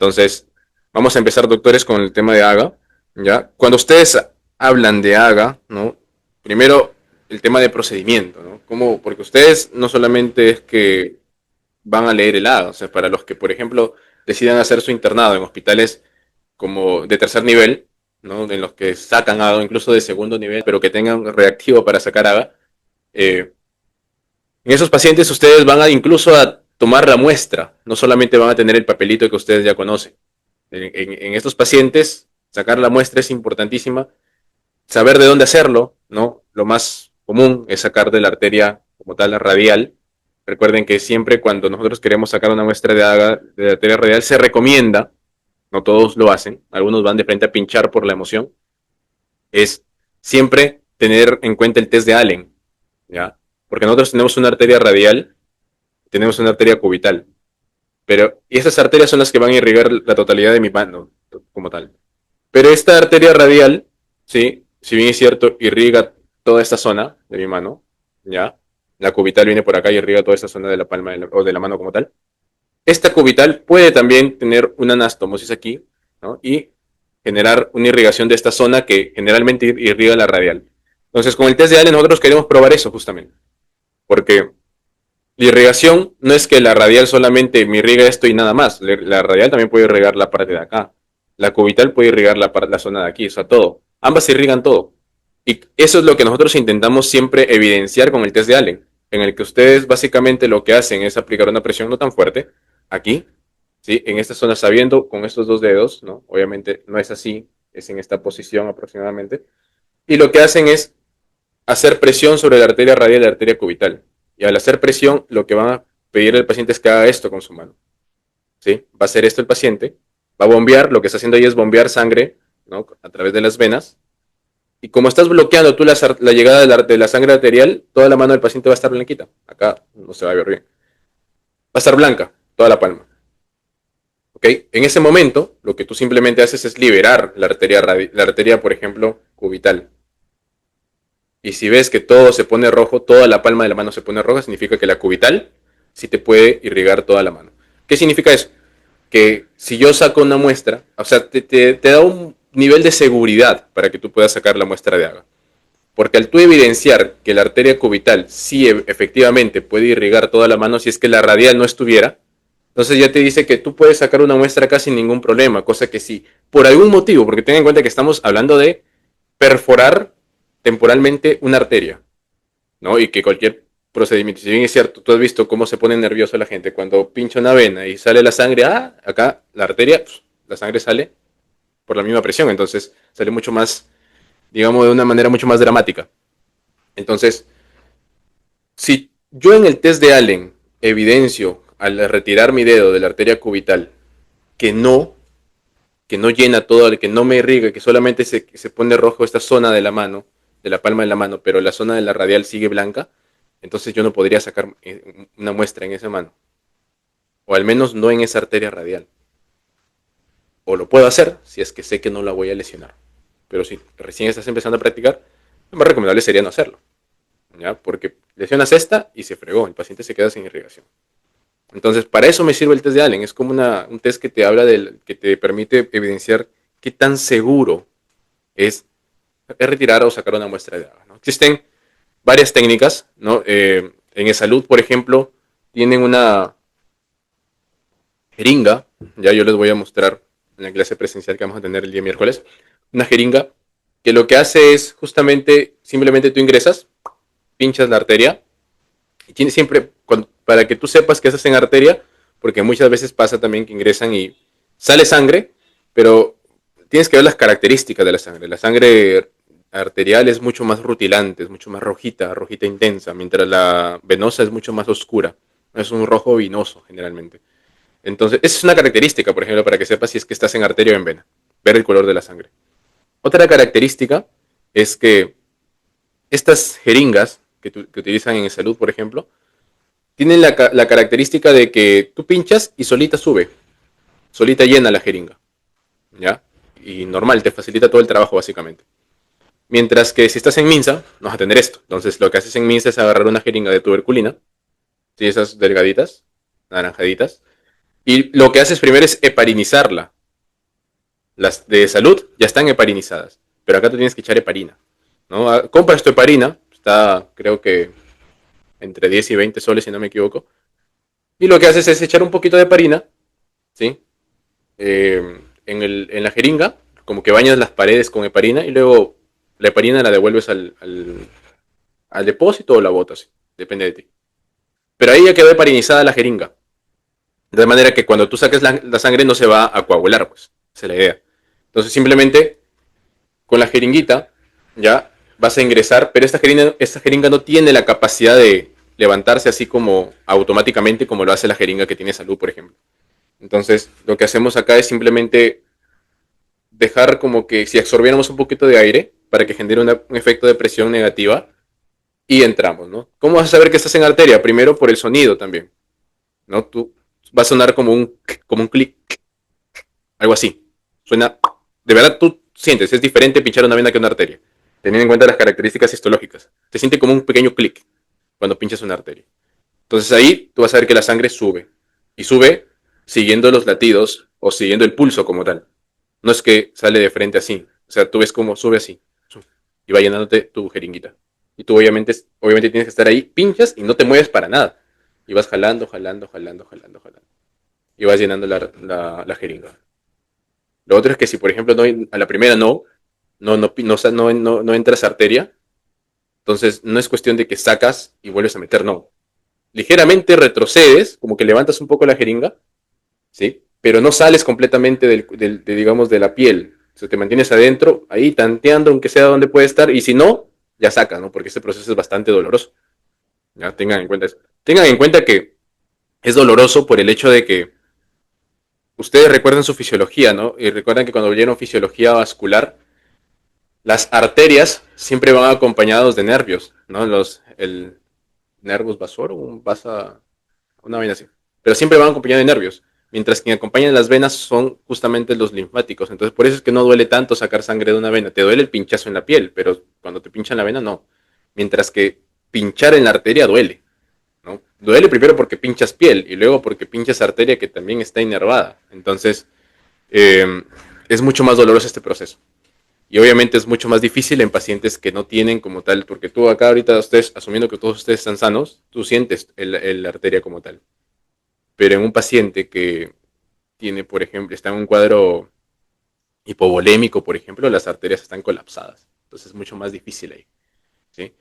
Entonces, vamos a empezar, doctores, con el tema de AGA, ¿ya? Cuando ustedes hablan de AGA, ¿no? Primero, el tema de procedimiento, ¿no? ¿Cómo? Porque ustedes no solamente es que van a leer el AGA, o sea, para los que, por ejemplo, decidan hacer su internado en hospitales como de tercer nivel, ¿no? En los que sacan AGA, incluso de segundo nivel, pero que tengan reactivo para sacar AGA, eh, en esos pacientes ustedes van a incluso a tomar la muestra, no solamente van a tener el papelito que ustedes ya conocen. En estos pacientes, sacar la muestra es importantísima, saber de dónde hacerlo, ¿no? Lo más común es sacar de la arteria como tal, la radial. Recuerden que siempre cuando nosotros queremos sacar una muestra de AGA de la arteria radial, se recomienda, no todos lo hacen, algunos van de frente a pinchar por la emoción, es siempre tener en cuenta el test de Allen, ¿ya? Porque nosotros tenemos una arteria radial, tenemos una arteria cubital, pero esas arterias son las que van a irrigar la totalidad de mi mano como tal. Pero esta arteria radial, sí, si bien es cierto, irriga toda esta zona de mi mano, ¿ya? La cubital viene por acá y irriga toda esta zona de la palma o de la mano como tal. Esta cubital puede también tener una anastomosis aquí, ¿no? Y generar una irrigación de esta zona que generalmente irriga la radial. Entonces, con el test de Allen nosotros queremos probar eso justamente, porque la irrigación no es que la radial solamente me irriga esto y nada más. La radial también puede irrigar la parte de acá. La cubital puede irrigar la zona de aquí, o sea, todo. Ambas irrigan todo. Y eso es lo que nosotros intentamos siempre evidenciar con el test de Allen, en el que ustedes básicamente lo que hacen es aplicar una presión no tan fuerte, aquí, ¿sí? En esta zona sabiendo con estos dos dedos, ¿no? Obviamente no es así, es en esta posición aproximadamente. Y lo que hacen es hacer presión sobre la arteria radial y la arteria cubital. Y al hacer presión, lo que van a pedir al paciente es que haga esto con su mano. ¿Sí? Va a hacer esto el paciente, va a bombear, lo que está haciendo ahí es bombear sangre, ¿no? A través de las venas. Y como estás bloqueando tú la llegada de la sangre arterial, toda la mano del paciente va a estar blanquita. Acá no se va a ver bien. Va a estar blanca, toda la palma. ¿Ok? En ese momento, lo que tú simplemente haces es liberar la arteria, por ejemplo, cubital. Y si ves que todo se pone rojo, toda la palma de la mano se pone roja, significa que la cubital sí te puede irrigar toda la mano. ¿Qué significa eso? Que si yo saco una muestra, o sea, te da un nivel de seguridad para que tú puedas sacar la muestra de agua. Porque al tú evidenciar que la arteria cubital sí efectivamente puede irrigar toda la mano si es que la radial no estuviera, entonces ya te dice que tú puedes sacar una muestra acá sin ningún problema, cosa que si por algún motivo, porque ten en cuenta que estamos hablando de perforar temporalmente una arteria, ¿no? Y que cualquier procedimiento, si bien es cierto, tú has visto cómo se pone nervioso la gente cuando pincha una vena y sale la sangre, acá la arteria, pues, la sangre sale por la misma presión, entonces sale mucho más, digamos, de una manera mucho más dramática. Entonces, si yo en el test de Allen evidencio al retirar mi dedo de la arteria cubital que no, que no llena todo, que no me irriga, que solamente se pone rojo esta zona de la mano, de la palma de la mano, pero la zona de la radial sigue blanca, entonces yo no podría sacar una muestra en esa mano, o al menos no en esa arteria radial. O lo puedo hacer si es que sé que no la voy a lesionar. Pero si recién estás empezando a practicar, lo más recomendable sería no hacerlo, ¿ya? Porque lesionas esta y se fregó, el paciente se queda sin irrigación. Entonces, para eso me sirve el test de Allen. Es como un test que te habla que te permite evidenciar qué tan seguro es retirar o sacar una muestra de agua, ¿no? Existen varias técnicas, ¿no? En E-Salud, por ejemplo, tienen una jeringa, ya yo les voy a mostrar en la clase presencial que vamos a tener el día miércoles, una jeringa que lo que hace es justamente, simplemente tú ingresas, pinchas la arteria, y tiene siempre, para que tú sepas que estás en arteria, porque muchas veces pasa también que ingresan y sale sangre, pero tienes que ver las características de la sangre. La sangre arterial es mucho más rutilante, es mucho más rojita, rojita intensa, mientras la venosa es mucho más oscura. Es un rojo vinoso generalmente. Entonces, esa es una característica, por ejemplo, para que sepas si es que estás en arteria o en vena, ver el color de la sangre. Otra característica es que estas jeringas que utilizan en salud, por ejemplo, tienen la característica de que tú pinchas y solita sube, solita llena la jeringa, ¿ya? Y normal, te facilita todo el trabajo básicamente. Mientras que si estás en Minsa, no vas a tener esto. Entonces lo que haces en Minsa es agarrar una jeringa de tuberculina, ¿sí? Esas delgaditas, naranjaditas, Y lo que haces primero es heparinizarla. Las de salud ya están heparinizadas, pero acá tú tienes que echar heparina, ¿no? Compras tu heparina, está creo que entre 10 y 20 soles si no me equivoco, y lo que haces es echar un poquito de heparina, ¿sí? En la jeringa, como que bañas las paredes con heparina y luego la heparina la devuelves al depósito o la botas, depende de ti. Pero ahí ya quedó heparinizada la jeringa, de manera que cuando tú saques la sangre no se va a coagular, pues, esa es la idea. Entonces simplemente con la jeringuita ya vas a ingresar, pero esta jeringa no tiene la capacidad de levantarse así como automáticamente como lo hace la jeringa que tiene salud, por ejemplo. Entonces, lo que hacemos acá es simplemente dejar como que si absorbiéramos un poquito de aire para que genere un efecto de presión negativa y entramos, ¿no? ¿Cómo vas a saber que estás en arteria? Primero por el sonido también, ¿no? Tú va a sonar como un clic, algo así. Suena, de verdad tú sientes, es diferente pinchar una vena que una arteria, teniendo en cuenta las características histológicas. Se siente como un pequeño clic cuando pinchas una arteria. Entonces ahí tú vas a ver que la sangre sube. Y sube siguiendo los latidos o siguiendo el pulso como tal. No es que sale de frente así. O sea, tú ves cómo sube así. Y va llenándote tu jeringuita. Y tú obviamente tienes que estar ahí, pinchas y no te mueves para nada. Y vas jalando, jalando, jalando, jalando, jalando. Y vas llenando la jeringa. Lo otro es que si, por ejemplo, a la primera no entras arteria, entonces no es cuestión de que sacas y vuelves a meter, no. Ligeramente retrocedes, como que levantas un poco la jeringa, ¿sí? Pero no sales completamente digamos, de la piel. O sea, te mantienes adentro, ahí tanteando, aunque sea donde puede estar, y si no, ya sacas, ¿no? Porque este proceso es bastante doloroso. Ya tengan en cuenta eso. Tengan en cuenta que es doloroso por el hecho de que ustedes recuerdan su fisiología, ¿no? Y recuerdan que cuando vieron fisiología vascular, las arterias siempre van acompañados de nervios, ¿no? El nervus vasorum, una vaina así. Pero siempre van acompañados de nervios. Mientras quien acompaña las venas son justamente los linfáticos. Entonces, por eso es que no duele tanto sacar sangre de una vena. Te duele el pinchazo en la piel, pero cuando te pinchan la vena, no. Mientras que pinchar en la arteria duele, ¿no? Duele primero porque pinchas piel y luego porque pinchas arteria que también está inervada. Entonces, eh, es mucho más doloroso este proceso. Y obviamente es mucho más difícil en pacientes que no tienen como tal, porque tú acá ahorita ustedes, asumiendo que todos ustedes están sanos, tú sientes la arteria como tal. Pero en un paciente que tiene, por ejemplo, está en un cuadro hipovolémico, por ejemplo, las arterias están colapsadas. Entonces es mucho más difícil ahí. ¿Sí?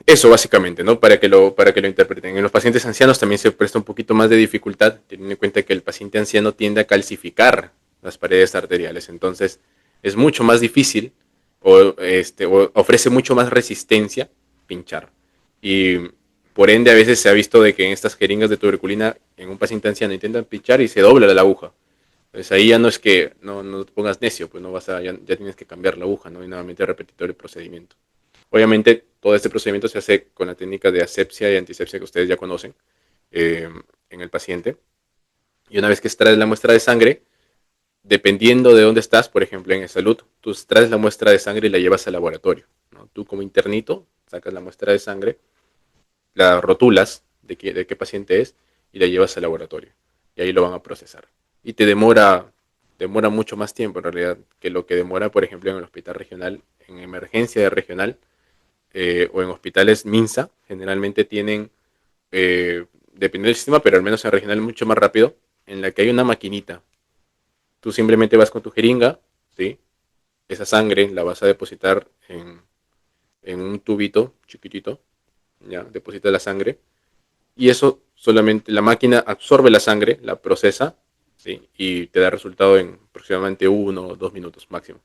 Eso básicamente, ¿no? Para que lo interpreten. En los pacientes ancianos también se presta un poquito más de dificultad, teniendo en cuenta que el paciente anciano tiende a calcificar las paredes arteriales. Entonces es mucho más difícil o ofrece mucho más resistencia pinchar. Y por ende a veces se ha visto de que en estas jeringas de tuberculina en un paciente anciano intentan pinchar y se dobla la aguja. Entonces ahí ya no es que no te pongas necio, pues no ya tienes que cambiar la aguja, ¿no? Y nuevamente repetir el procedimiento. Obviamente, todo este procedimiento se hace con la técnica de asepsia y antisepsia que ustedes ya conocen eh, en el paciente. Y una vez que extraes la muestra de sangre, dependiendo de dónde estás, por ejemplo, en salud, tú extraes la muestra de sangre y la llevas al laboratorio, ¿no? Tú como internito sacas la muestra de sangre, la rotulas de qué paciente es y la llevas al laboratorio. Y ahí lo van a procesar. Y demora mucho más tiempo en realidad que lo que demora, por ejemplo, en el hospital regional, en emergencia de regional, o en hospitales MINSA, generalmente tienen, dependiendo del sistema, pero al menos en regional mucho más rápido, en la que hay una maquinita. Tú simplemente vas con tu jeringa, ¿sí? Esa sangre la vas a depositar en un tubito chiquitito, ¿ya? Depositas la sangre y eso solamente la máquina absorbe la sangre, la procesa, ¿sí? Y te da resultado en aproximadamente 1 o 2 minutos máximo.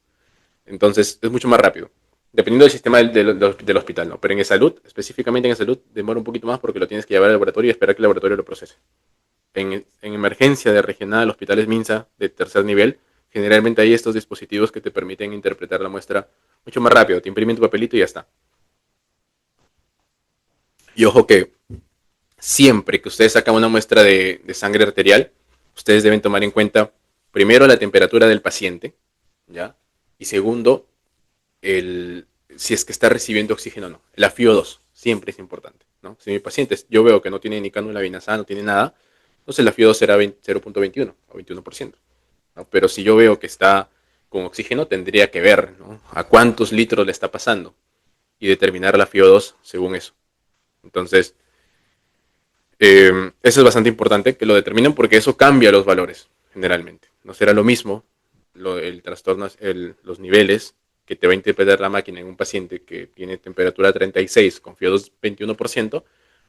Entonces es mucho más rápido. Dependiendo del sistema del hospital, ¿no? Pero en salud, específicamente en salud, demora un poquito más porque lo tienes que llevar al laboratorio y esperar que el laboratorio lo procese. En emergencia de regional, hospitales MINSA de tercer nivel, generalmente hay estos dispositivos que te permiten interpretar la muestra mucho más rápido. Te imprimen tu papelito y ya está. Y ojo que siempre que ustedes sacan una muestra de sangre arterial, ustedes deben tomar en cuenta primero la temperatura del paciente, ¿ya? Y segundo, si es que está recibiendo oxígeno o no. La FiO2 siempre es importante, ¿no? Si mi paciente yo veo que no tiene ni cánula venosa, no tiene nada, entonces la FIO2 será 0.21 o 21%. ¿No? Pero si yo veo que está con oxígeno, tendría que ver, ¿no?, a cuántos litros le está pasando y determinar la FIO2 según eso. Entonces, eso es bastante importante que lo determinen porque eso cambia los valores generalmente. No será lo mismo el trastorno, los niveles que te va a interpretar la máquina en un paciente que tiene temperatura 36 con FIO2 21%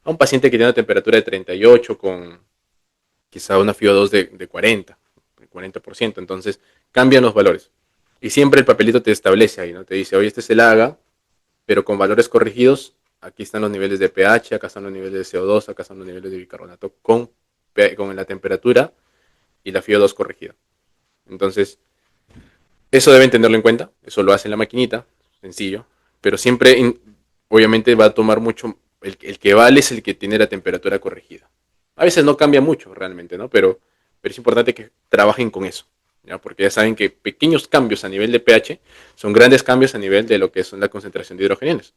a un paciente que tiene una temperatura de 38 con quizá una FIO2 de 40, de 40%. Entonces cambian los valores. Y siempre el papelito te establece ahí, ¿no? Te dice, oye, este es el AGA, pero con valores corregidos. Aquí están los niveles de pH, acá están los niveles de CO2, acá están los niveles de bicarbonato con la temperatura y la FIO2 corregida. Entonces, eso deben tenerlo en cuenta. Eso lo hace la maquinita, sencillo. Pero siempre, obviamente, va a tomar mucho. El que vale es el que tiene la temperatura corregida. A veces no cambia mucho realmente, ¿no? Pero es importante que trabajen con eso. ¿Ya? Porque ya saben que pequeños cambios a nivel de pH son grandes cambios a nivel de lo que es la concentración de hidrogeniones.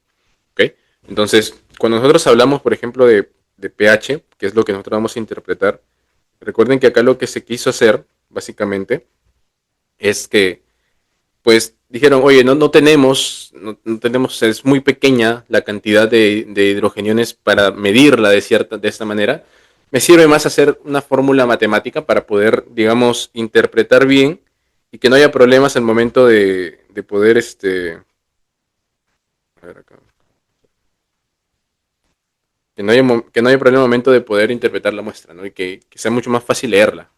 ¿Ok? Entonces, cuando nosotros hablamos, por ejemplo, de pH, que es lo que nosotros vamos a interpretar, recuerden que acá lo que se quiso hacer, básicamente, es que, pues, dijeron, oye, no tenemos, es muy pequeña la cantidad de hidrogeniones para medirla de esta manera. Me sirve más hacer una fórmula matemática para poder, digamos, interpretar bien y que no haya problemas al momento de poder, a ver acá. Que no haya problema al momento de poder interpretar la muestra, ¿no? Y que sea mucho más fácil leerla,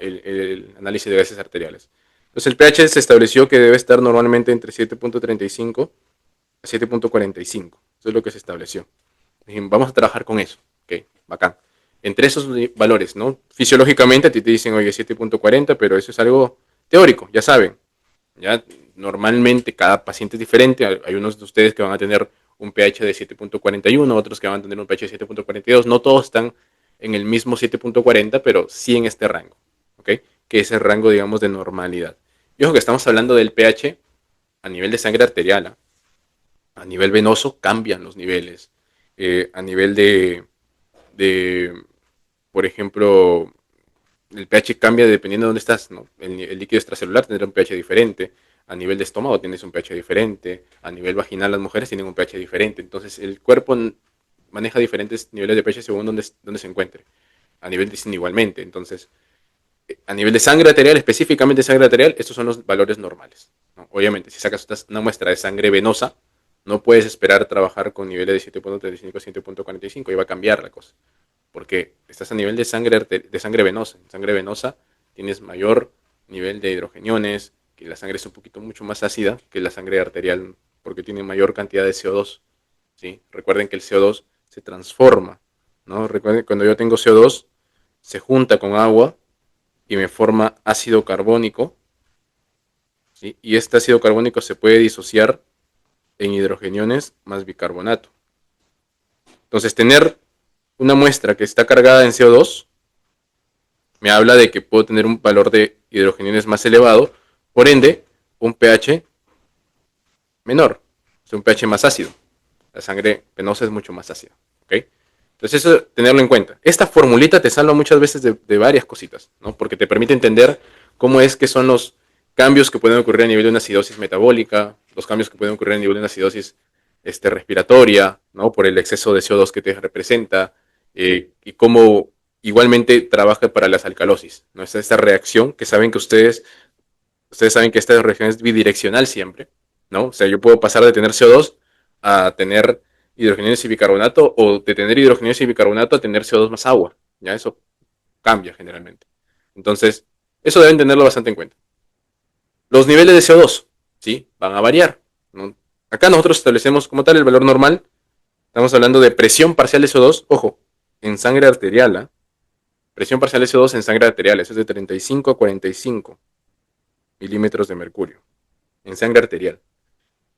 el análisis de gases arteriales. Entonces el pH se estableció que debe estar normalmente entre 7.35 a 7.45. Eso es lo que se estableció. Dijimos, vamos a trabajar con eso. Ok, bacán. Entre esos valores, ¿no? Fisiológicamente a ti te dicen, oye, 7.40, pero eso es algo teórico, ya saben. Ya normalmente cada paciente es diferente. Hay unos de ustedes que van a tener un pH de 7.41, otros que van a tener un pH de 7.42. No todos están en el mismo 7.40, pero sí en este rango, ¿ok? Que es el rango, digamos, de normalidad. Y ojo que estamos hablando del pH a nivel de sangre arterial. ¿Eh? A nivel venoso cambian los niveles. A nivel de, por ejemplo, el pH cambia dependiendo de dónde estás, ¿no? El líquido extracelular tendrá un pH diferente. A nivel de estómago tienes un pH diferente. A nivel vaginal las mujeres tienen un pH diferente. Entonces el cuerpo maneja diferentes niveles de pH según donde se encuentre. A nivel de igualmente. Entonces, a nivel de sangre arterial, específicamente sangre arterial, estos son los valores normales, ¿no? Obviamente, si sacas una muestra de sangre venosa, no puedes esperar trabajar con niveles de 7.35 a 7.45 y va a cambiar la cosa porque estás a nivel de sangre venosa. En sangre venosa tienes mayor nivel de hidrogeniones, que la sangre es un poquito mucho más ácida que la sangre arterial, porque tiene mayor cantidad de CO2. ¿Sí? Recuerden que el CO2 se transforma, ¿no? Recuerden que cuando yo tengo CO2, se junta con agua y me forma ácido carbónico, ¿sí? Y este ácido carbónico se puede disociar en hidrogeniones más bicarbonato. Entonces, tener una muestra que está cargada en CO2 me habla de que puedo tener un valor de hidrogeniones más elevado, por ende, un pH menor, o sea, un pH más ácido. La sangre venosa es mucho más ácida. ¿Okay? Entonces, eso tenerlo en cuenta. Esta formulita te salva muchas veces de varias cositas, ¿no? Porque te permite entender cómo es que son los cambios que pueden ocurrir a nivel de una acidosis metabólica, los cambios que pueden ocurrir a nivel de una acidosis respiratoria, ¿no? Por el exceso de CO2 que te representa, y cómo igualmente trabaja para las alcalosis, ¿no? Esta reacción que saben que ustedes saben que esta reacción es bidireccional siempre, ¿no? O sea, yo puedo pasar de tener CO2 a tener hidrogeniones y bicarbonato, o de tener hidrogeniones y bicarbonato a tener CO2 más agua. Ya eso cambia generalmente. Entonces, eso deben tenerlo bastante en cuenta. Los niveles de CO2, ¿sí? Van a variar, ¿no? Acá nosotros establecemos como tal el valor normal. Estamos hablando de presión parcial de CO2, ojo, en sangre arterial, ¿eh? Presión parcial de CO2 en sangre arterial, eso es de 35 a 45 milímetros de mercurio en sangre arterial.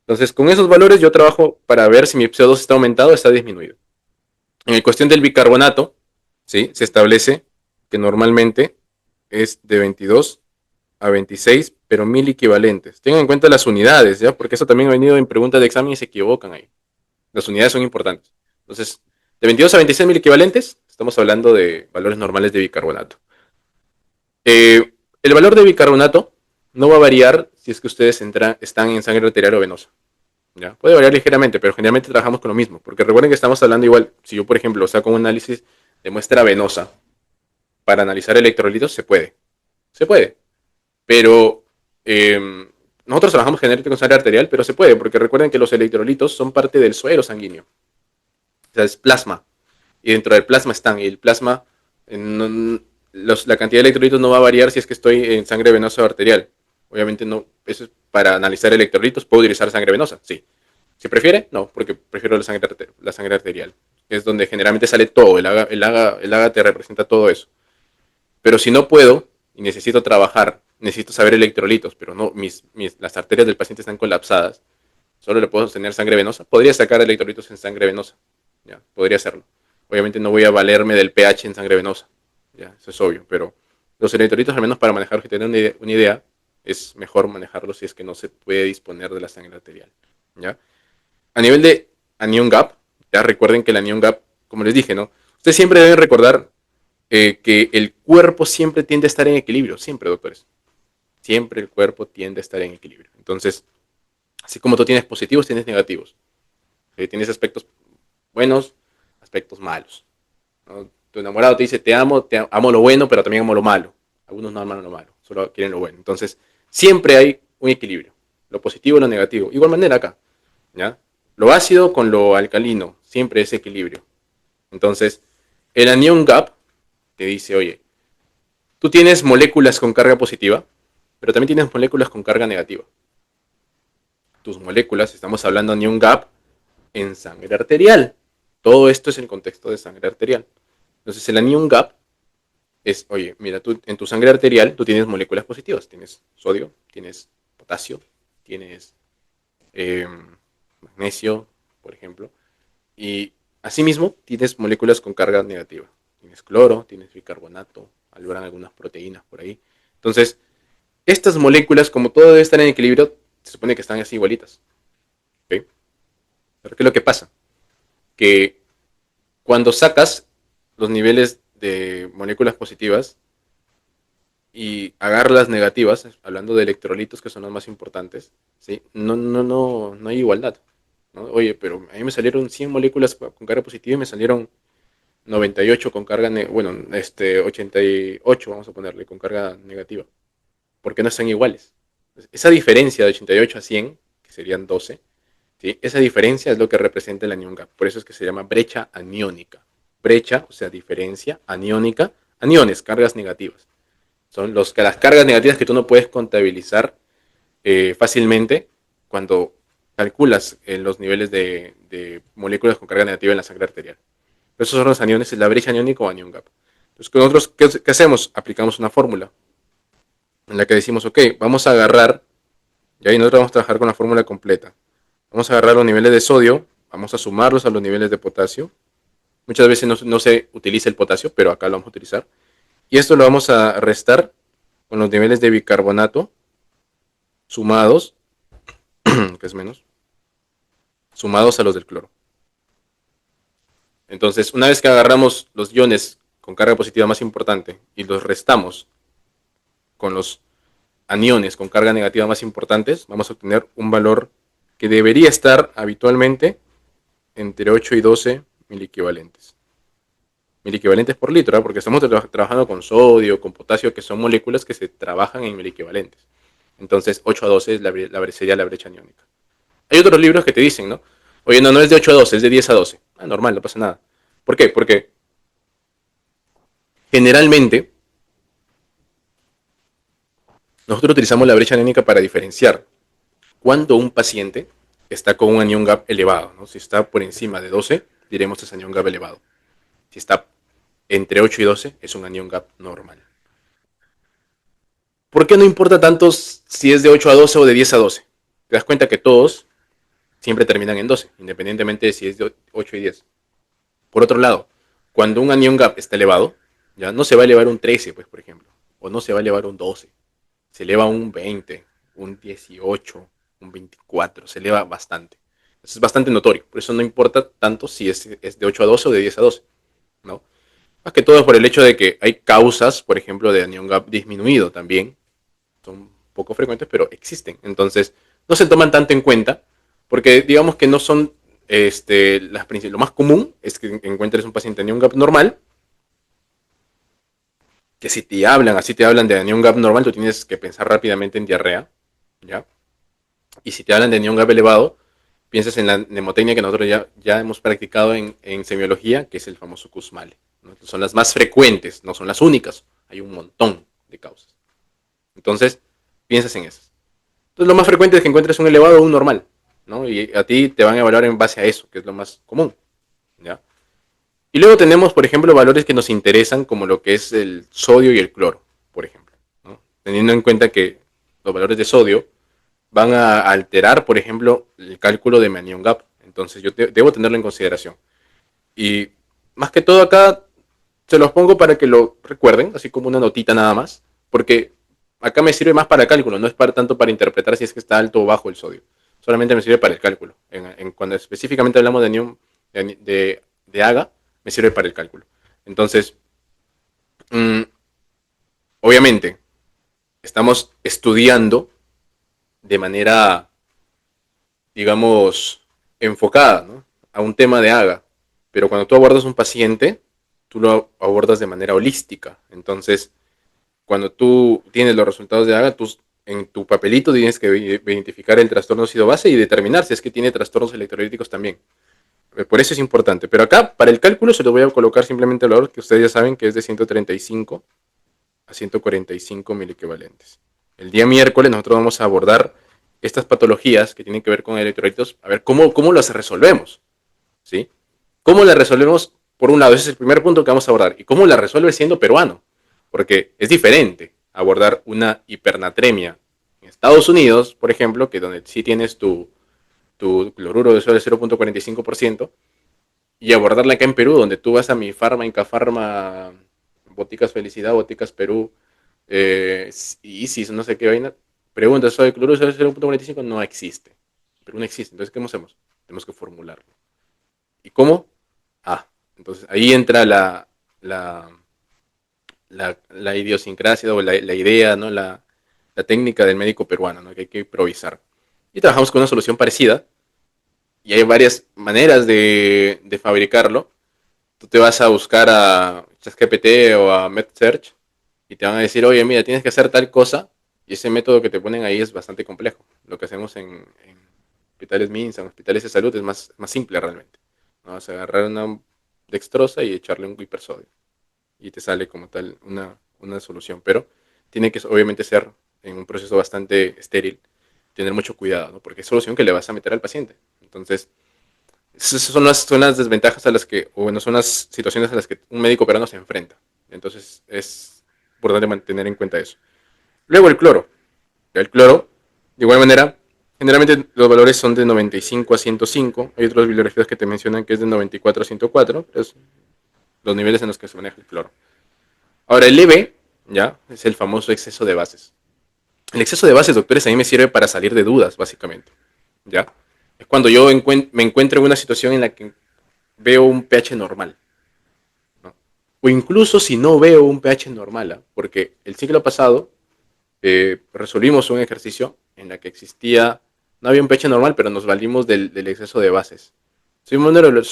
Entonces, con esos valores yo trabajo para ver si mi CO2 está aumentado o está disminuido. En el cuestión del bicarbonato, ¿sí? Se establece que normalmente es de 22 a 26, pero 1000 equivalentes. Tengan en cuenta las unidades, ¿ya? Porque eso también ha venido en preguntas de examen y se equivocan ahí. Las unidades son importantes. Entonces, de 22 a 26 mil equivalentes, Estamos hablando de valores normales de bicarbonato. El valor de bicarbonato no va a variar si es que ustedes están en sangre arterial o venosa. ¿Ya? Puede variar ligeramente, pero generalmente trabajamos con lo mismo. Porque recuerden que estamos hablando igual, si yo por ejemplo saco un análisis de muestra venosa para analizar electrolitos, se puede. Se puede. Pero nosotros trabajamos generalmente con sangre arterial, pero se puede, porque recuerden que los electrolitos son parte del suero sanguíneo. O sea, es plasma. Y dentro del plasma están. Y el plasma, la cantidad de electrolitos no va a variar si es que estoy en sangre venosa o arterial. Obviamente no. Eso es para analizar electrolitos. ¿Puedo utilizar sangre venosa? Sí. ¿Se prefiere? No, porque prefiero la sangre arterial. Es donde generalmente sale todo. El AGA te representa todo eso. Pero si no puedo y necesito trabajar, necesito saber electrolitos, pero no, las arterias del paciente están colapsadas, solo le puedo sostener sangre venosa, podría sacar electrolitos en sangre venosa, ya, podría hacerlo. Obviamente no voy a valerme del pH en sangre venosa, ya, eso es obvio, pero los electrolitos, al menos para manejarlos y tener una idea, es mejor manejarlos si es que no se puede disponer de la sangre arterial, ya. A nivel de anion gap, ya recuerden que el anion gap, como les dije, ¿no? Ustedes siempre deben recordar que el cuerpo siempre tiende a estar en equilibrio, siempre, doctores. Siempre el cuerpo tiende a estar en equilibrio. Entonces, así como tú tienes positivos, tienes negativos. Tienes aspectos buenos, aspectos malos. ¿No? Tu enamorado te dice, amo lo bueno, pero también amo lo malo. Algunos no aman lo malo, solo quieren lo bueno. Entonces, siempre hay un equilibrio. Lo positivo y lo negativo. Igual manera acá. ¿Ya? Lo ácido con lo alcalino, siempre es equilibrio. Entonces, el anion gap te dice, oye, tú tienes moléculas con carga positiva, pero también tienes moléculas con carga negativa. Tus moléculas, estamos hablando de un gap en sangre arterial. Todo esto es en el contexto de sangre arterial. Entonces, el anion gap es, oye, mira, tú en tu sangre arterial tú tienes moléculas positivas. Tienes sodio, tienes potasio, tienes eh, magnesio, por ejemplo. Y asimismo, tienes moléculas con carga negativa. Tienes cloro, tienes bicarbonato, habrán algunas proteínas por ahí. Entonces, estas moléculas, como todo debe estar en equilibrio, se supone que están así igualitas. ¿Okay? Pero ¿qué es lo que pasa? Que cuando sacas los niveles de moléculas positivas y agarras las negativas, hablando de electrolitos que son los más importantes, ¿sí? No hay igualdad. ¿No? Oye, pero a mí me salieron 100 moléculas con carga positiva y me salieron 98 con carga, 88 vamos a ponerle, con carga negativa. Porque no están iguales. Esa diferencia de 88 a 100, que serían 12, ¿sí? Esa diferencia es lo que representa el anión gap. Por eso es que se llama brecha aniónica. Brecha, o sea, diferencia aniónica. Aniones, cargas negativas. Son las cargas negativas que tú no puedes contabilizar fácilmente cuando calculas los niveles de moléculas con carga negativa en la sangre arterial. Esos son los aniones, es la brecha aniónica o anión gap. Entonces, nosotros, ¿qué hacemos? Aplicamos una fórmula en la que decimos, ok, vamos a agarrar, y ahí nosotros vamos a trabajar con la fórmula completa. Vamos a agarrar los niveles de sodio, vamos a sumarlos a los niveles de potasio. Muchas veces no se utiliza el potasio, pero acá lo vamos a utilizar. Y esto lo vamos a restar con los niveles de bicarbonato sumados, que es menos, sumados a los del cloro. Entonces, una vez que agarramos los iones con carga positiva más importante y los restamos con los aniones con carga negativa más importantes, vamos a obtener un valor que debería estar habitualmente entre 8 y 12 miliequivalentes. Miliequivalentes por litro, ¿eh? Porque estamos trabajando con sodio, con potasio, que son moléculas que se trabajan en miliequivalentes. Entonces, 8 a 12 sería la brecha aniónica. Hay otros libros que te dicen, ¿no? Oye, no es de 8 a 12, es de 10 a 12. Ah, normal, no pasa nada. ¿Por qué? Porque generalmente nosotros utilizamos la brecha aniónica para diferenciar cuando un paciente está con un anion gap elevado, ¿no? Si está por encima de 12, diremos que es anion gap elevado. Si está entre 8 y 12, es un anion gap normal. ¿Por qué no importa tanto si es de 8 a 12 o de 10 a 12? Te das cuenta que todos siempre terminan en 12, independientemente de si es de 8 y 10. Por otro lado, cuando un anion gap está elevado, ya no se va a elevar un 13, pues, por ejemplo, o no se va a elevar un 12, se eleva un 20, un 18, un 24, se eleva bastante. Eso es bastante notorio, por eso no importa tanto si es de 8 a 12 o de 10 a 12, ¿no? Más que todo por el hecho de que hay causas, por ejemplo, de anion gap disminuido también. Son poco frecuentes, pero existen. Entonces, no se toman tanto en cuenta porque digamos que no son lo más común es que encuentres un paciente anion gap normal, que si te hablan, así te hablan de anion gap normal, tú tienes que pensar rápidamente en diarrea, ¿ya? Y si te hablan de anion gap elevado, piensas en la mnemotecnia que nosotros ya hemos practicado en semiología, que es el famoso Kussmaul, ¿no? Son las más frecuentes, no son las únicas. Hay un montón de causas. Entonces, piensas en esas. Entonces, lo más frecuente es que encuentres un elevado o un normal, ¿no? Y a ti te van a evaluar en base a eso, que es lo más común, ¿ya? Y luego tenemos, por ejemplo, valores que nos interesan, como lo que es el sodio y el cloro, por ejemplo, ¿no? Teniendo en cuenta que los valores de sodio van a alterar, por ejemplo, el cálculo de mi anion gap. Entonces, debo tenerlo en consideración. Y más que todo acá se los pongo para que lo recuerden, así como una notita nada más, porque acá me sirve más para cálculo, no es para tanto para interpretar si es que está alto o bajo el sodio. Solamente me sirve para el cálculo. Cuando específicamente hablamos de, neum, de AGA, me sirve para el cálculo. Entonces, mmm, obviamente, estamos estudiando de manera, digamos, enfocada, ¿no? A un tema de AGA. Pero cuando tú abordas un paciente, tú lo abordas de manera holística. Entonces, cuando tú tienes los resultados de AGA, tú en tu papelito tienes que identificar el trastorno ácido base y determinar si es que tiene trastornos electrolíticos también. Por eso es importante. Pero acá, para el cálculo, se lo voy a colocar simplemente el valor que ustedes ya saben que es de 135 a 145 equivalentes. El día miércoles nosotros vamos a abordar estas patologías que tienen que ver con electrolitos, a ver cómo las resolvemos, ¿sí? ¿Cómo las resolvemos? Por un lado, ese es el primer punto que vamos a abordar. ¿Y cómo la resuelve siendo peruano? Porque es diferente abordar una hipernatremia en Estados Unidos, por ejemplo, que donde sí tienes tu cloruro de sodio 0.45%, y abordarla acá en Perú, donde tú vas a mi farma, Incafarma, Boticas Felicidad, Boticas Perú, y Isis, no sé qué vaina, preguntas sobre cloruro de 0.45, no existe. Pero no existe. Entonces, ¿qué hacemos? Tenemos que formularlo. ¿Y cómo? Entonces ahí entra la idiosincrasia o la idea, ¿no? La técnica del médico peruano, ¿no? Que hay que improvisar. Y trabajamos con una solución parecida y hay varias maneras de fabricarlo. Tú te vas a buscar a ChatGPT o a MedSearch y te van a decir, oye, mira, tienes que hacer tal cosa y ese método que te ponen ahí es bastante complejo. Lo que hacemos en hospitales MINSA, en hospitales de salud es más simple realmente. ¿No? Vas a agarrar una dextrosa y echarle un hipersodio y te sale como tal una solución, pero tiene que obviamente ser en un proceso bastante estéril, tener mucho cuidado, ¿no? Porque es solución que le vas a meter al paciente. Entonces, esas son las desventajas a las que, o bueno, son las situaciones a las que un médico peruano se enfrenta. Entonces, es importante mantener en cuenta eso. Luego el cloro. El cloro, de igual manera, generalmente los valores son de 95 a 105. Hay otros bibliografías que te mencionan que es de 94 a 104. Es los niveles en los que se maneja el cloro. Ahora, el EB, ya, es el famoso exceso de bases. El exceso de bases, doctores, a mí me sirve para salir de dudas, básicamente. ¿Ya? Es cuando yo me encuentro en una situación en la que veo un pH normal, ¿no? O incluso si no veo un pH normal, ¿eh? Porque el siglo pasado resolvimos un ejercicio en la que existía, no había un pH normal, pero nos valimos del exceso de bases. Su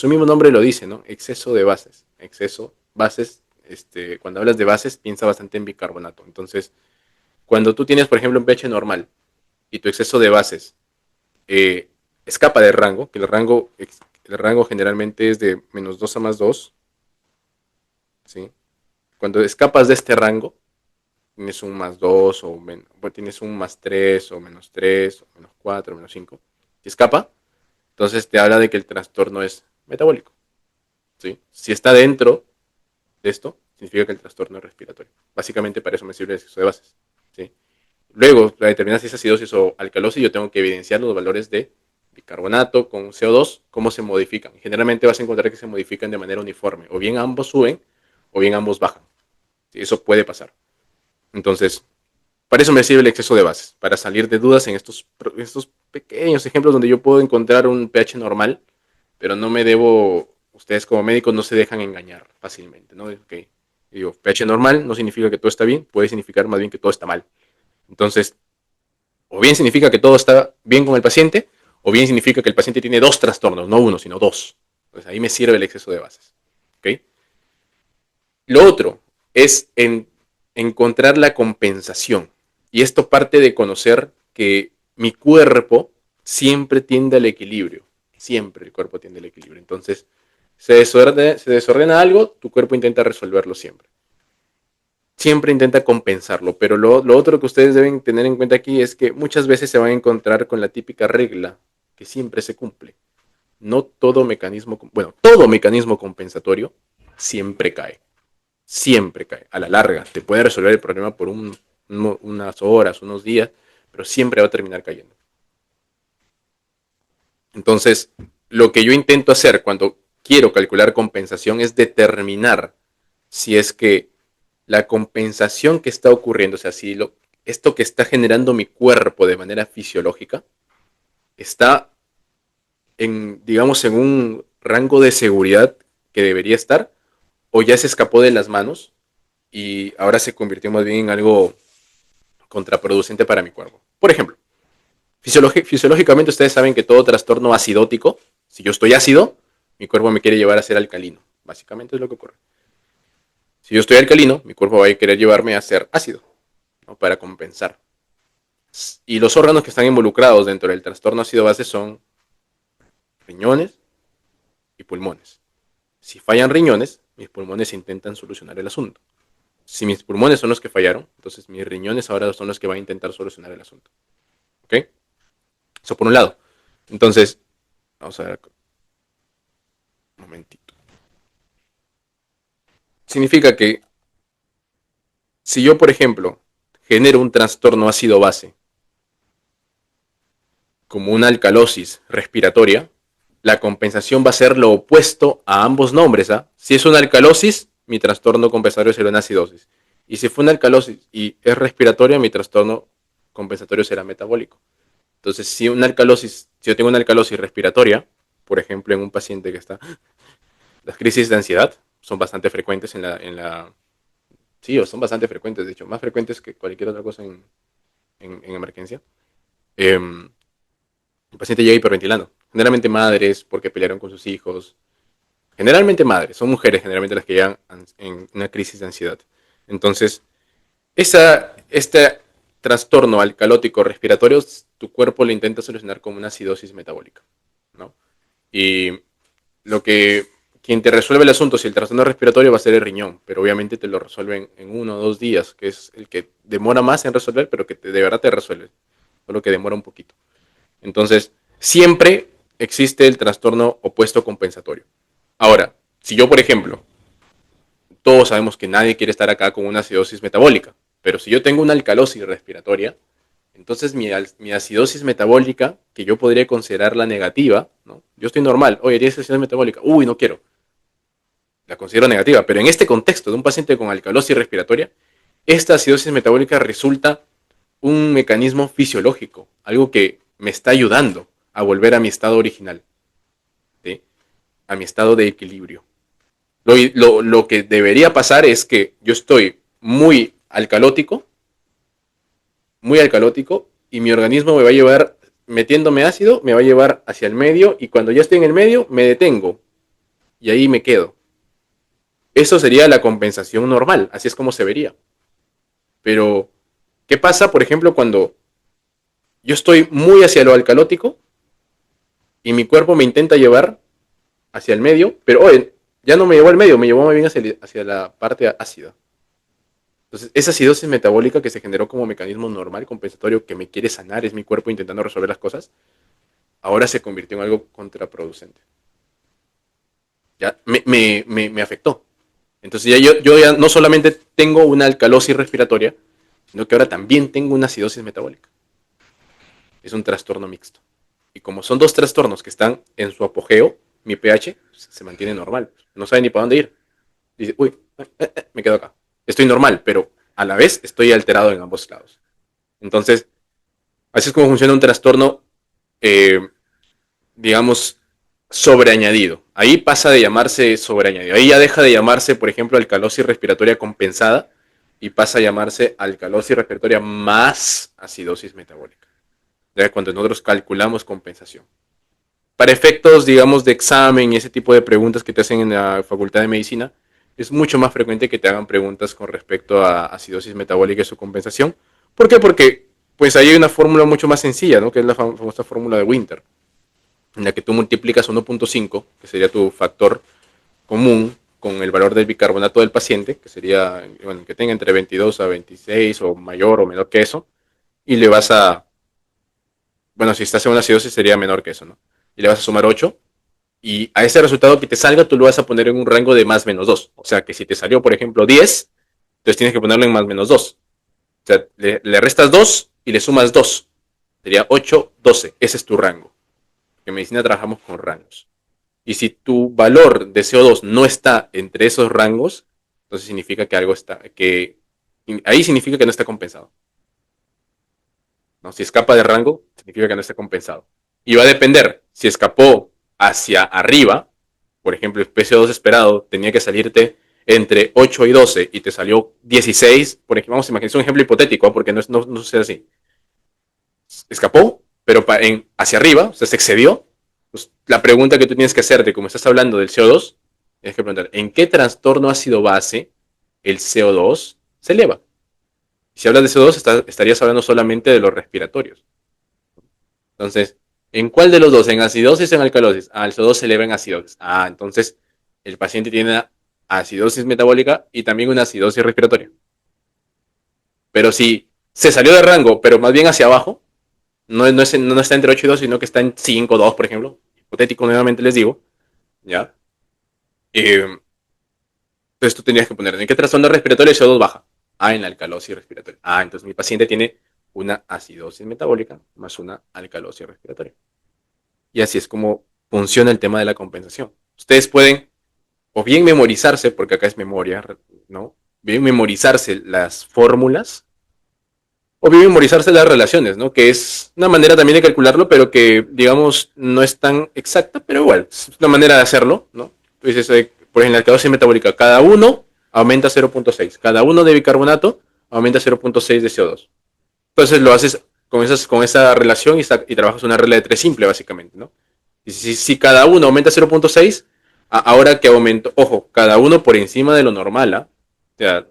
mismo nombre lo dice, ¿no? Exceso de bases. Exceso, bases, cuando hablas de bases, piensa bastante en bicarbonato. Entonces, cuando tú tienes, por ejemplo, un pH normal y tu exceso de bases eh, escapa del rango, que el rango generalmente es de -2 a +2, ¿sí? Cuando escapas de este rango, tienes un +2 o tienes un +3 o -3 o -4 o -5. Si escapa, entonces te habla de que el trastorno es metabólico, ¿sí? Si está dentro de esto, significa que el trastorno es respiratorio. Básicamente para eso me sirve el exceso de bases, ¿sí? Luego, para determinar si es acidosis o alcalosis, yo tengo que evidenciar los valores de bicarbonato con CO2, cómo se modifican. Generalmente vas a encontrar que se modifican de manera uniforme. O bien ambos suben, o bien ambos bajan. ¿Sí? Eso puede pasar. Entonces, para eso me sirve el exceso de bases, para salir de dudas en estos pequeños ejemplos donde yo puedo encontrar un pH normal, pero no me debo ustedes como médicos no se dejan engañar fácilmente, ¿no? Okay. Digo, pH normal no significa que todo está bien, puede significar más bien que todo está mal. Entonces, o bien significa que todo está bien con el paciente, o bien significa que el paciente tiene dos trastornos, no uno, sino dos. Entonces ahí me sirve el exceso de bases. ¿Okay? Lo otro es encontrar la compensación. Y esto parte de conocer que mi cuerpo siempre tiende al equilibrio. Siempre el cuerpo tiende al equilibrio. Entonces, se desordena algo, tu cuerpo intenta resolverlo siempre. Siempre intenta compensarlo, pero lo otro que ustedes deben tener en cuenta aquí es que muchas veces se van a encontrar con la típica regla que siempre se cumple. No todo mecanismo, bueno, todo mecanismo compensatorio siempre cae. Siempre cae. A la larga, te puede resolver el problema por unas horas, unos días, pero siempre va a terminar cayendo. Entonces, lo que yo intento hacer cuando quiero calcular compensación es determinar si es que la compensación que está ocurriendo, o sea, si esto que está generando mi cuerpo de manera fisiológica está en, digamos, en un rango de seguridad que debería estar, o ya se escapó de las manos y ahora se convirtió más bien en algo contraproducente para mi cuerpo. Por ejemplo, fisiológicamente ustedes saben que todo trastorno acidótico, si yo estoy ácido, mi cuerpo me quiere llevar a ser alcalino. Básicamente es lo que ocurre. Si yo estoy alcalino, mi cuerpo va a querer llevarme a ser ácido, ¿no? Para compensar. Y los órganos que están involucrados dentro del trastorno ácido-base son riñones y pulmones. Si fallan riñones, mis pulmones intentan solucionar el asunto. Si mis pulmones son los que fallaron, entonces mis riñones ahora son los que van a intentar solucionar el asunto. ¿Ok? Eso por un lado. Entonces, vamos a ver. Un momentito. Significa que si yo, por ejemplo, genero un trastorno ácido-base como una alcalosis respiratoria, la compensación va a ser lo opuesto a ambos nombres. ¿Ah? Si es una alcalosis, mi trastorno compensatorio será una acidosis. Y si fue una alcalosis y es respiratoria, mi trastorno compensatorio será metabólico. Entonces, si yo tengo una alcalosis respiratoria, por ejemplo, en un paciente que está... Las crisis de ansiedad son bastante frecuentes sí, o son bastante frecuentes, de hecho, más frecuentes que cualquier otra cosa en emergencia. El paciente llega hiperventilando. Generalmente madres, porque pelearon con sus hijos. Generalmente madres, son mujeres generalmente las que llegan en una crisis de ansiedad. Entonces, este trastorno alcalótico respiratorio, tu cuerpo lo intenta solucionar como una acidosis metabólica, ¿no? Y lo que quien te resuelve el asunto, si el trastorno respiratorio va a ser el riñón, pero obviamente te lo resuelven en 1 o 2 días, que es el que demora más en resolver, pero que de verdad te resuelve, solo que demora un poquito. Entonces, siempre existe el trastorno opuesto compensatorio. Ahora, si yo, por ejemplo, todos sabemos que nadie quiere estar acá con una acidosis metabólica, pero si yo tengo una alcalosis respiratoria, entonces mi acidosis metabólica, que yo podría considerarla negativa, ¿no? Yo estoy normal, oye, ¿tienes acidosis metabólica? Uy, no quiero. La considero negativa, pero en este contexto de un paciente con alcalosis respiratoria, esta acidosis metabólica resulta un mecanismo fisiológico, algo que me está ayudando a volver a mi estado original, ¿sí? A mi estado de equilibrio. Lo que debería pasar es que yo estoy muy alcalótico, y mi organismo me va a llevar, metiéndome ácido, me va a llevar hacia el medio, y cuando ya estoy en el medio, me detengo, y ahí me quedo. Eso sería la compensación normal, así es como se vería. Pero, ¿qué pasa, por ejemplo, cuando yo estoy muy hacia lo alcalótico y mi cuerpo me intenta llevar hacia el medio, pero oye, ya no me llevó al medio, me llevó más bien hacia la parte ácida? Entonces, esa acidosis metabólica que se generó como mecanismo normal, compensatorio, que me quiere sanar, es mi cuerpo intentando resolver las cosas, ahora se convirtió en algo contraproducente. Ya me afectó. Entonces yo ya no solamente tengo una alcalosis respiratoria, sino que ahora también tengo una acidosis metabólica. Es un trastorno mixto. Y como son dos trastornos que están en su apogeo, mi pH se mantiene normal. No sabe ni para dónde ir. Dice, uy, me quedo acá. Estoy normal, pero a la vez estoy alterado en ambos lados. Entonces, así es como funciona un trastorno, eh, digamos, sobreañadido. Ahí pasa de llamarse sobreañadido. Ahí ya deja de llamarse, por ejemplo, alcalosis respiratoria compensada y pasa a llamarse alcalosis respiratoria más acidosis metabólica. Ya cuando nosotros calculamos compensación. Para efectos, digamos, de examen y ese tipo de preguntas que te hacen en la Facultad de Medicina, es mucho más frecuente que te hagan preguntas con respecto a acidosis metabólica y su compensación. ¿Por qué? Porque pues ahí hay una fórmula mucho más sencilla, ¿no? Que es la famosa fórmula de Winter, en la que tú multiplicas 1.5, que sería tu factor común, con el valor del bicarbonato del paciente, que sería, bueno, que tenga entre 22 a 26 o mayor o menor que eso, y le vas a, bueno, si estás en una acidosis sería menor que eso, ¿no? Y le vas a sumar 8, y a ese resultado que te salga tú lo vas a poner en un rango de más menos 2. O sea que si te salió, por ejemplo, 10, entonces tienes que ponerlo en más menos 2. O sea, le restas 2 y le sumas 2. Sería 8, 12. Ese es tu rango. En medicina trabajamos con rangos. Y si tu valor de CO2 no está entre esos rangos, entonces significa que algo está, que ahí significa que no está compensado. ¿No? Si escapa de rango, significa que no está compensado. Y va a depender, si escapó hacia arriba, por ejemplo, el PCO2 esperado tenía que salirte entre 8 y 12 y te salió 16, por ejemplo, vamos a imaginar, es un ejemplo hipotético, porque no sucede así. Escapó, pero hacia arriba, o sea, se excedió. Pues la pregunta que tú tienes que hacerte, como estás hablando del CO2, tienes que preguntar, ¿en qué trastorno ácido base el CO2 se eleva? Si hablas de CO2, estarías hablando solamente de los respiratorios. Entonces, ¿en cuál de los dos? ¿En acidosis o en alcalosis? Ah, el CO2 se eleva en acidosis. Ah, entonces el paciente tiene una acidosis metabólica y también una acidosis respiratoria. Pero si se salió de rango, pero más bien hacia abajo, no está entre 8 y 2, sino que está en 5, 2, por ejemplo. Hipotético, nuevamente les digo. ¿Ya? Entonces tú tenías que poner, ¿en qué trastorno respiratorio el CO2 baja? Ah, en la alcalosis respiratoria. Ah, entonces mi paciente tiene una acidosis metabólica más una alcalosis respiratoria. Y así es como funciona el tema de la compensación. Ustedes pueden o bien memorizarse, porque acá es memoria, ¿no? Bien memorizarse las fórmulas o bien memorizarse las relaciones, ¿no? Que es una manera también de calcularlo, pero que, digamos, no es tan exacta, pero igual, es una manera de hacerlo, ¿no? Entonces, por ejemplo, la alcalosis metabólica, cada uno aumenta 0.6, cada uno de bicarbonato aumenta 0.6 de CO2. Entonces lo haces con esa relación y trabajas una regla de tres simple, básicamente, ¿no? Y si cada uno aumenta 0.6, ahora que aumentó, ojo, cada uno por encima de lo normal, ¿ah? O sea,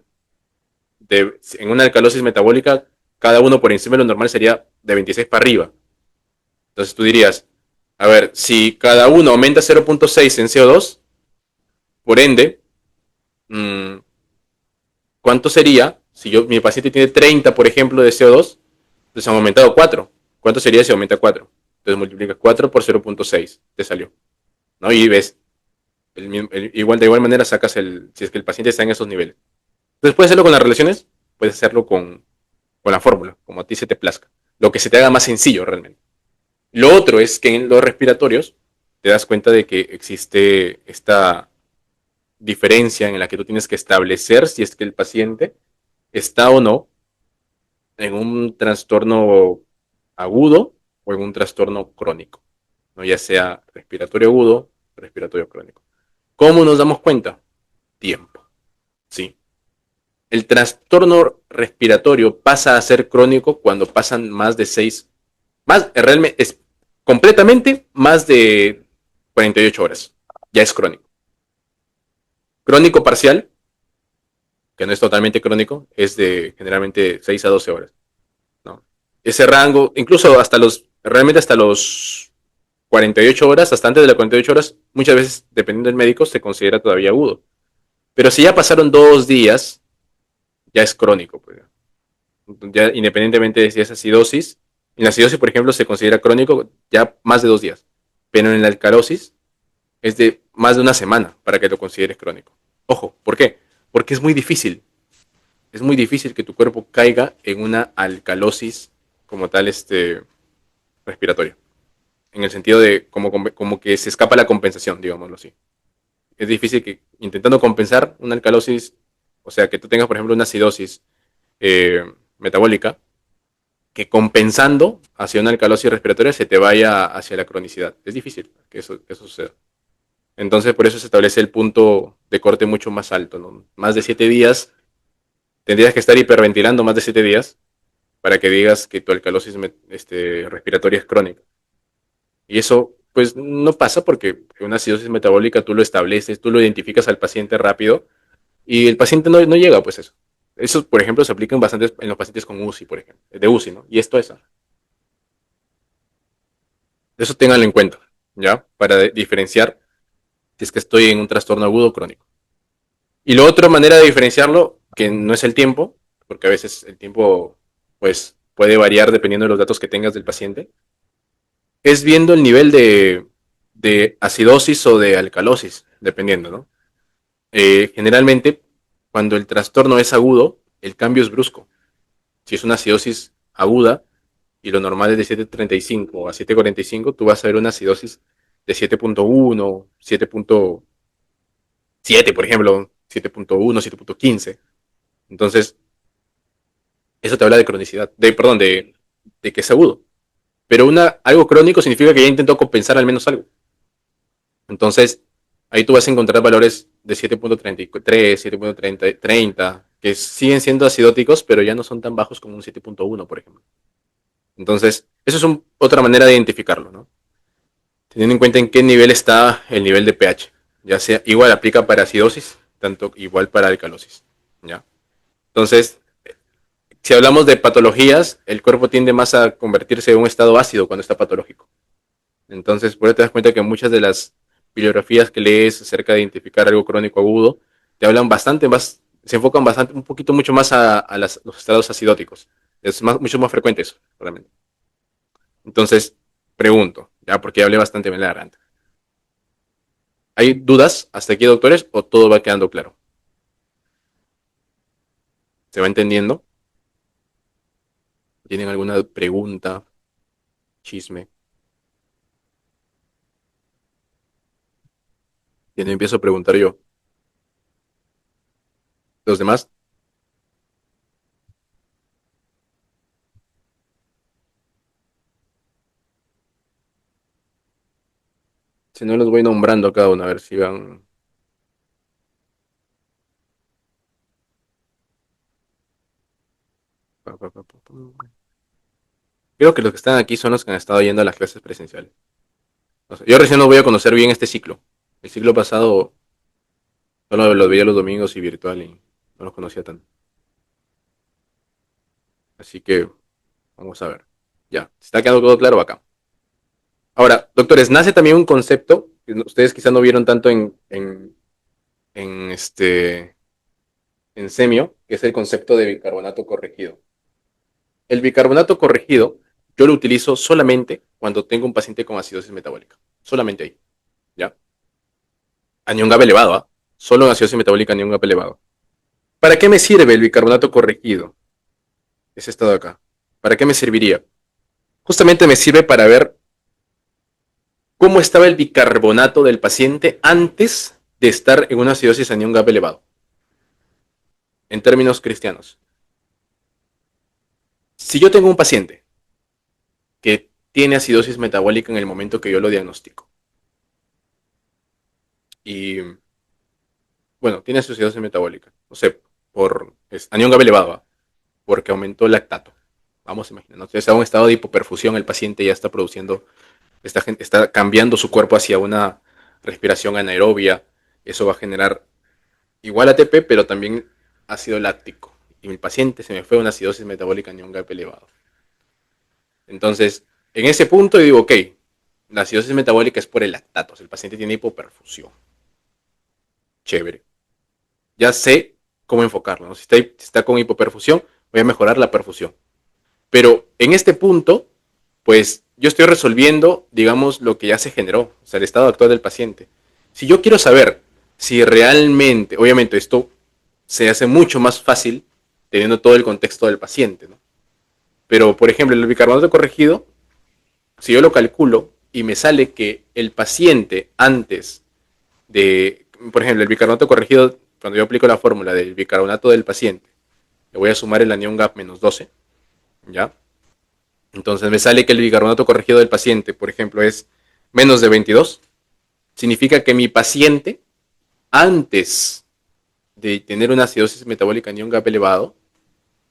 en una alcalosis metabólica, cada uno por encima de lo normal sería de 26 para arriba. Entonces tú dirías, a ver, si cada uno aumenta 0.6 en CO2, por ende, mmm, ¿cuánto sería si mi paciente tiene 30, por ejemplo, de CO2? Entonces han aumentado 4. ¿Cuánto sería si aumenta 4? Entonces multiplicas 4 por 0.6, te salió. ¿No? Y ves, de igual manera sacas si es que el paciente está en esos niveles. Entonces puedes hacerlo con las relaciones, puedes hacerlo con la fórmula, como a ti se te plazca. Lo que se te haga más sencillo realmente. Lo otro es que en los respiratorios te das cuenta de que existe esta diferencia en la que tú tienes que establecer si es que el paciente está o no en un trastorno agudo o en un trastorno crónico, ¿no? Ya sea respiratorio agudo, respiratorio crónico. ¿Cómo nos damos cuenta? Tiempo, ¿sí? El trastorno respiratorio pasa a ser crónico cuando pasan más de 6, realmente es completamente más de 48 horas. Ya es crónico. Crónico parcial, que no es totalmente crónico, es de generalmente 6 a 12 horas, ¿no? Ese rango, incluso realmente hasta los 48 horas, hasta antes de las 48 horas, muchas veces, dependiendo del médico, se considera todavía agudo. Pero si ya pasaron 2 días, ya es crónico, pues. Ya independientemente de si es acidosis, en la acidosis, por ejemplo, se considera crónico ya más de 2 días. Pero en la alcalosis es de más de una semana para que lo consideres crónico. Ojo, ¿por qué? Porque es muy difícil. Es muy difícil que tu cuerpo caiga en una alcalosis como tal respiratoria. En el sentido de como que se escapa la compensación, digámoslo así. Es difícil que intentando compensar una alcalosis, o sea, que tú tengas, por ejemplo, una acidosis metabólica, que compensando hacia una alcalosis respiratoria se te vaya hacia la cronicidad. Es difícil que eso suceda. Entonces, por eso se establece el punto de corte mucho más alto, ¿no? Más de 7 días, tendrías que estar hiperventilando más de 7 días para que digas que tu alcalosis respiratoria es crónica. Y eso, pues, no pasa porque una acidosis metabólica tú lo estableces, tú lo identificas al paciente rápido y el paciente no llega, pues, eso. Eso, por ejemplo, se aplica en los pacientes con UCI, por ejemplo, de UCI, ¿no? Y esto es. Eso ténganlo en cuenta, ¿ya? Para diferenciar si es que estoy en un trastorno agudo o crónico. Y la otra manera de diferenciarlo, que no es el tiempo, porque a veces el tiempo, pues, puede variar dependiendo de los datos que tengas del paciente, es viendo el nivel de acidosis o de alcalosis, dependiendo, ¿no? Generalmente, cuando el trastorno es agudo, el cambio es brusco. Si es una acidosis aguda y lo normal es de 7.35 a 7.45, tú vas a ver una acidosis de 7.1, 7.7, por ejemplo, 7.1, 7.15. Entonces, eso te habla de cronicidad, perdón, de que es agudo. Pero algo crónico significa que ya intentó compensar al menos algo. Entonces, ahí tú vas a encontrar valores de 7.33, 7.30, que siguen siendo acidóticos, pero ya no son tan bajos como un 7.1, por ejemplo. Entonces, eso es otra manera de identificarlo, ¿no? Teniendo en cuenta en qué nivel está el nivel de pH. Ya sea, igual aplica para acidosis, tanto igual para alcalosis. ¿Ya? Entonces, si hablamos de patologías, el cuerpo tiende más a convertirse en un estado ácido cuando está patológico. Entonces, por eso te das cuenta que muchas de las bibliografías que lees acerca de identificar algo crónico agudo, te hablan bastante más, se enfocan bastante, un poquito mucho más a los estados acidóticos. Es mucho más frecuente eso, realmente. Entonces, pregunto, ya porque hablé bastante bien la garganta. ¿Hay dudas hasta aquí, doctores, o todo va quedando claro? ¿Se va entendiendo? ¿Tienen alguna pregunta, chisme? Y no empiezo a preguntar yo. ¿Los demás? Si no, los voy nombrando a cada uno, a ver si van. Creo que los que están aquí son los que han estado yendo a las clases presenciales. O sea, yo recién no voy a conocer bien este ciclo. El ciclo pasado solo los veía los domingos y virtual y no los conocía tanto. Así que vamos a ver. Ya, ¿se está quedando todo claro acá? Ahora, doctores, nace también un concepto que ustedes quizás no vieron tanto en en semio, que es el concepto de bicarbonato corregido. El bicarbonato corregido yo lo utilizo solamente cuando tengo un paciente con acidosis metabólica. Solamente ahí. ¿Ya? Anión GABA elevado, ¿ah? Solo en acidosis metabólica anión GABA elevado. ¿Para qué me sirve el bicarbonato corregido? Ese estado de acá. ¿Para qué me serviría? Justamente me sirve para ver cómo estaba el bicarbonato del paciente antes de estar en una acidosis anión GABA elevado. En términos cristianos. Si yo tengo un paciente que tiene acidosis metabólica en el momento que yo lo diagnostico y bueno, tiene acidosis metabólica, no sé, anión GABA elevado, ¿ah? Porque aumentó el lactato. Vamos a imaginar, ¿no? Está en un estado de hipoperfusión, el paciente ya está produciendo, está cambiando su cuerpo hacia una respiración anaerobia, eso va a generar igual ATP, pero también ácido láctico. Y mi paciente se me fue a una acidosis metabólica anión GAP elevado. Entonces, en ese punto yo digo, ok, la acidosis metabólica es por el lactato, o sea, el paciente tiene hipoperfusión. Chévere. Ya sé cómo enfocarlo, ¿no? Si está con hipoperfusión, voy a mejorar la perfusión. Pero en este punto, pues yo estoy resolviendo, digamos, lo que ya se generó, o sea, el estado actual del paciente. Si yo quiero saber si realmente, obviamente esto se hace mucho más fácil teniendo todo el contexto del paciente, ¿no? Pero, por ejemplo, el bicarbonato corregido, si yo lo calculo y me sale que el paciente antes por ejemplo, el bicarbonato corregido, cuando yo aplico la fórmula del bicarbonato del paciente, le voy a sumar el anión GAP -12, ¿ya? Entonces me sale que el bicarbonato corregido del paciente, por ejemplo, es menos de 22. Significa que mi paciente, antes de tener una acidosis metabólica en ion GAP elevado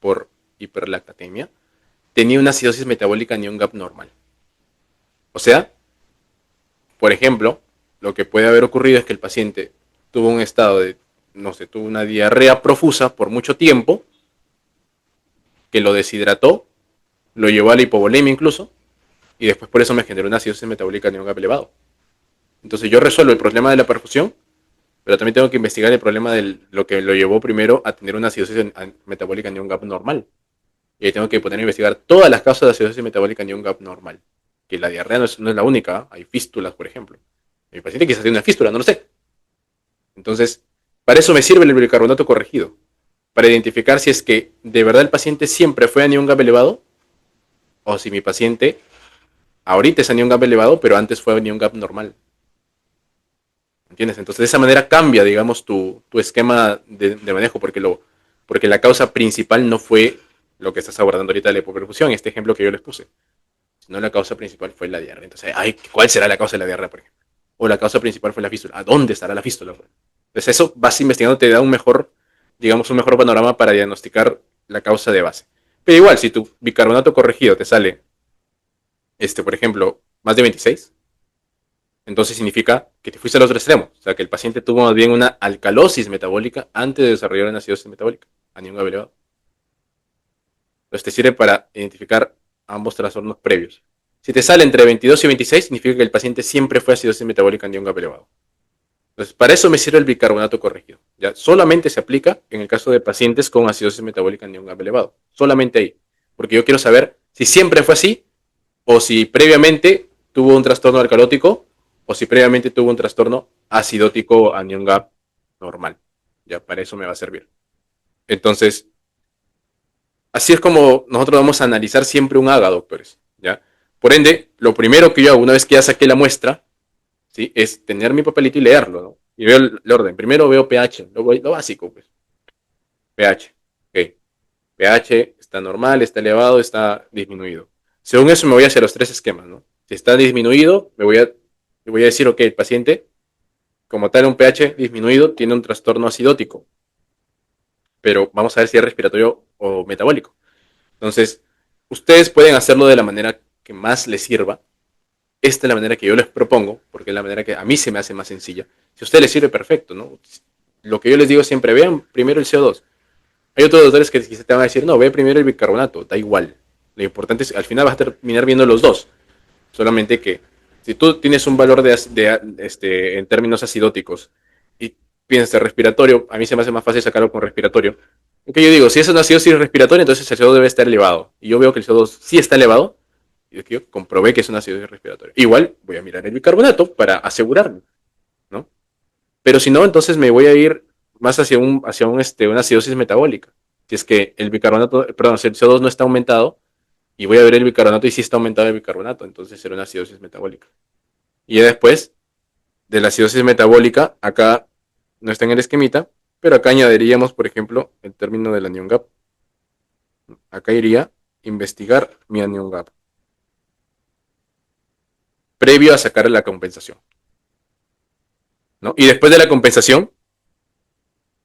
por hiperlactatemia, tenía una acidosis metabólica en ion GAP normal. O sea, por ejemplo, lo que puede haber ocurrido es que el paciente tuvo un estado de, no sé, tuvo una diarrea profusa por mucho tiempo, que lo deshidrató, lo llevó a la hipovolemia incluso, y después por eso me generó una acidosis metabólica en ion GAP elevado. Entonces yo resuelvo el problema de la perfusión, pero también tengo que investigar el problema de lo que lo llevó primero a tener una acidosis metabólica en ion GAP normal. Y ahí tengo que poner a investigar todas las causas de acidosis metabólica en ion GAP normal. Que la diarrea no es la única, hay fístulas, por ejemplo. Mi paciente quizás tiene una fístula, no lo sé. Entonces, para eso me sirve el bicarbonato corregido. Para identificar si es que de verdad el paciente siempre fue a ion GAP elevado o si mi paciente ahorita es a ion GAP elevado, pero antes fue a ion GAP normal. ¿Entiendes? Entonces, de esa manera cambia, digamos, tu esquema de manejo, porque la causa principal no fue lo que estás abordando ahorita de la hipoperfusión, este ejemplo que yo les puse, sino la causa principal fue la diarrea. Entonces, ay, ¿cuál será la causa de la diarrea, por ejemplo? O la causa principal fue la fístula. ¿A dónde estará la fístula? Entonces, eso vas investigando, te da un mejor, digamos, un mejor panorama para diagnosticar la causa de base. Pero igual, si tu bicarbonato corregido te sale, por ejemplo, más de 26, entonces significa que te fuiste al otro extremo. O sea, que el paciente tuvo más bien una alcalosis metabólica antes de desarrollar una acidosis metabólica, anión elevado. Entonces te sirve para identificar ambos trastornos previos. Si te sale entre 22 y 26, significa que el paciente siempre fue acidosis metabólica anión elevado. Entonces, para eso me sirve el bicarbonato corregido. Ya solamente se aplica en el caso de pacientes con acidosis metabólica anión elevado. Solamente ahí. Porque yo quiero saber si siempre fue así o si previamente tuvo un trastorno alcalótico o si previamente tuvo un trastorno acidótico anion gap normal. Ya para eso me va a servir. Entonces, así es como nosotros vamos a analizar siempre un AGA, doctores. ¿Ya? Por ende, lo primero que yo hago una vez que ya saqué la muestra, ¿sí? Es tener mi papelito y leerlo, ¿no? Y veo el orden. Primero veo pH, lo básico, pues. pH. Ok. pH está normal, está elevado, está disminuido. Según eso me voy hacia los tres esquemas, ¿no? Si está disminuido, le voy a decir, ok, el paciente, como tal, un pH disminuido, tiene un trastorno acidótico. Pero vamos a ver si es respiratorio o metabólico. Entonces, ustedes pueden hacerlo de la manera que más les sirva. Esta es la manera que yo les propongo, porque es la manera que a mí se me hace más sencilla. Si a ustedes les sirve, perfecto, ¿no? Lo que yo les digo siempre, vean primero el CO2. Hay otros doctores que quizás te van a decir, no, ve primero el bicarbonato, da igual. Lo importante es, al final vas a terminar viendo los dos. Solamente que si tú tienes un valor en términos acidóticos y piensas de respiratorio, a mí se me hace más fácil sacarlo con respiratorio. Que yo digo, si es una acidosis respiratoria, entonces el CO2 debe estar elevado. Y yo veo que el CO2 sí está elevado, y yo comprobé que es una acidosis respiratoria. Igual voy a mirar el bicarbonato para asegurarme, ¿no? Pero si no, entonces me voy a ir más una acidosis metabólica. Si es que el bicarbonato, perdón, si el CO2 no está aumentado, y voy a ver el bicarbonato y si está aumentado el bicarbonato, entonces será una acidosis metabólica. Y ya después de la acidosis metabólica, acá no está en el esquemita, pero acá añadiríamos, por ejemplo, el término del anion gap. Acá iría investigar mi anion gap, previo a sacar la compensación, ¿no? Y después de la compensación,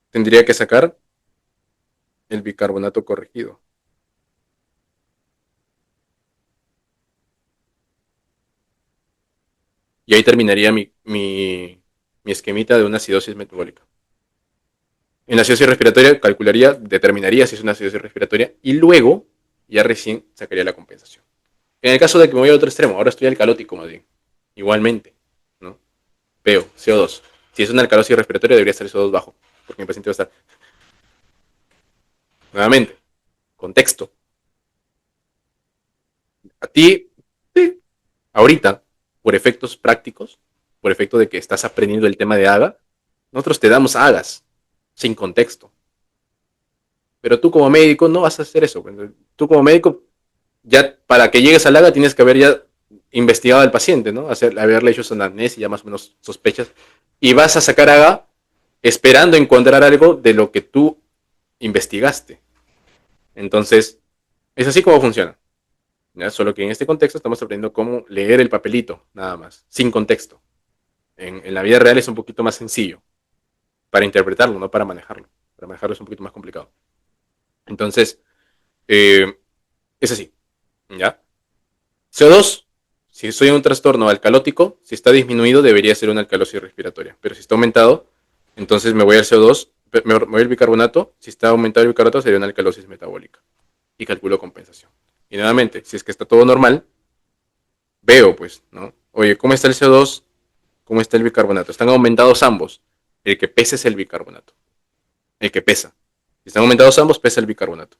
tendría que sacar el bicarbonato corregido. Y ahí terminaría mi esquemita de una acidosis metabólica. En la acidosis respiratoria calcularía, determinaría si es una acidosis respiratoria y luego ya recién sacaría la compensación. En el caso de que me voy a otro extremo, ahora estoy alcalótico más bien. Igualmente, ¿no? Veo CO2. Si es una alcalosis respiratoria debería estar CO2 bajo, porque mi paciente va a estar. Nuevamente, contexto. A ti, sí, ahorita, por efectos prácticos, por efecto de que estás aprendiendo el tema de AGA, nosotros te damos AGAs sin contexto. Pero tú como médico no vas a hacer eso. Tú como médico, ya para que llegues al AGA tienes que haber ya investigado al paciente, ¿no? Haberle hecho su anamnesis y ya más o menos sospechas. Y vas a sacar AGA esperando encontrar algo de lo que tú investigaste. Entonces, es así como funciona. ¿ya? Solo que en este contexto estamos aprendiendo cómo leer el papelito, nada más, sin contexto. En la vida real es un poquito más sencillo para interpretarlo, no para manejarlo. Para manejarlo es un poquito más complicado. Entonces, eh, es así, ¿ya? CO2, si soy un trastorno alcalótico, si está disminuido debería ser una alcalosis respiratoria, pero si está aumentado, entonces me voy al CO2, me voy al bicarbonato, si está aumentado el bicarbonato sería una alcalosis metabólica y calculo compensación. Y nuevamente, si es que está todo normal, veo pues, ¿no? Oye, ¿cómo está el CO2? ¿Cómo está el bicarbonato? Están aumentados ambos. El que pesa es el bicarbonato. El que pesa. Si están aumentados ambos, pesa el bicarbonato.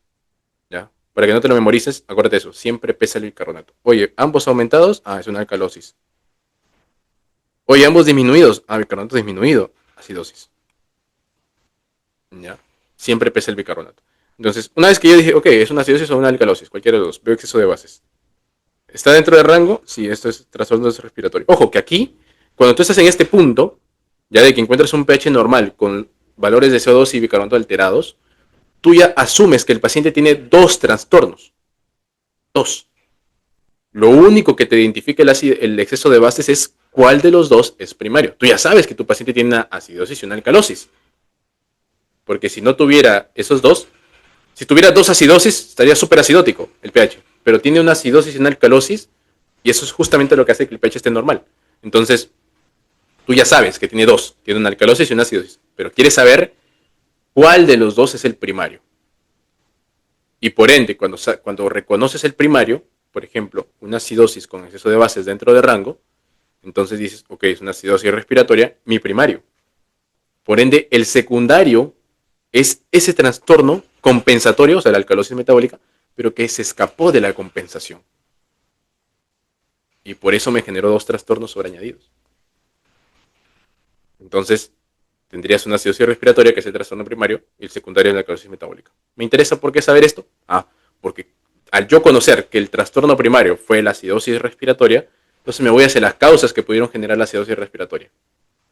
¿Ya? Para que no te lo memorices, acuérdate eso. Siempre pesa el bicarbonato. Oye, ambos aumentados, es una alcalosis. Oye, ambos disminuidos, bicarbonato disminuido, acidosis. ¿Ya? Siempre pesa el bicarbonato. Entonces, una vez que yo dije, ok, es una acidosis o una alcalosis, cualquiera de los dos, veo exceso de bases. ¿Está dentro del rango? Sí, esto es trastorno respiratorio. Ojo, que aquí, cuando tú estás en este punto, ya de que encuentras un pH normal con valores de CO2 y bicarbonato alterados, tú ya asumes que el paciente tiene dos trastornos. Dos. Lo único que te identifica el exceso de bases es cuál de los dos es primario. Tú ya sabes que tu paciente tiene una acidosis y una alcalosis. Porque si no tuviera esos dos, si tuviera dos acidosis, estaría súper acidótico el pH. Pero tiene una acidosis y una alcalosis, y eso es justamente lo que hace que el pH esté normal. Entonces, tú ya sabes que tiene dos, tiene una alcalosis y una acidosis, pero quieres saber cuál de los dos es el primario. Y por ende, cuando reconoces el primario, por ejemplo, una acidosis con exceso de bases dentro de rango, entonces dices, ok, es una acidosis respiratoria, mi primario. Por ende, el secundario es ese trastorno compensatorio, o sea, la alcalosis metabólica, pero que se escapó de la compensación. Y por eso me generó dos trastornos sobreañadidos. Entonces, tendrías una acidosis respiratoria, que es el trastorno primario, y el secundario es la alcalosis metabólica. ¿Me interesa por qué saber esto? Porque al yo conocer que el trastorno primario fue la acidosis respiratoria, entonces me voy hacia las causas que pudieron generar la acidosis respiratoria.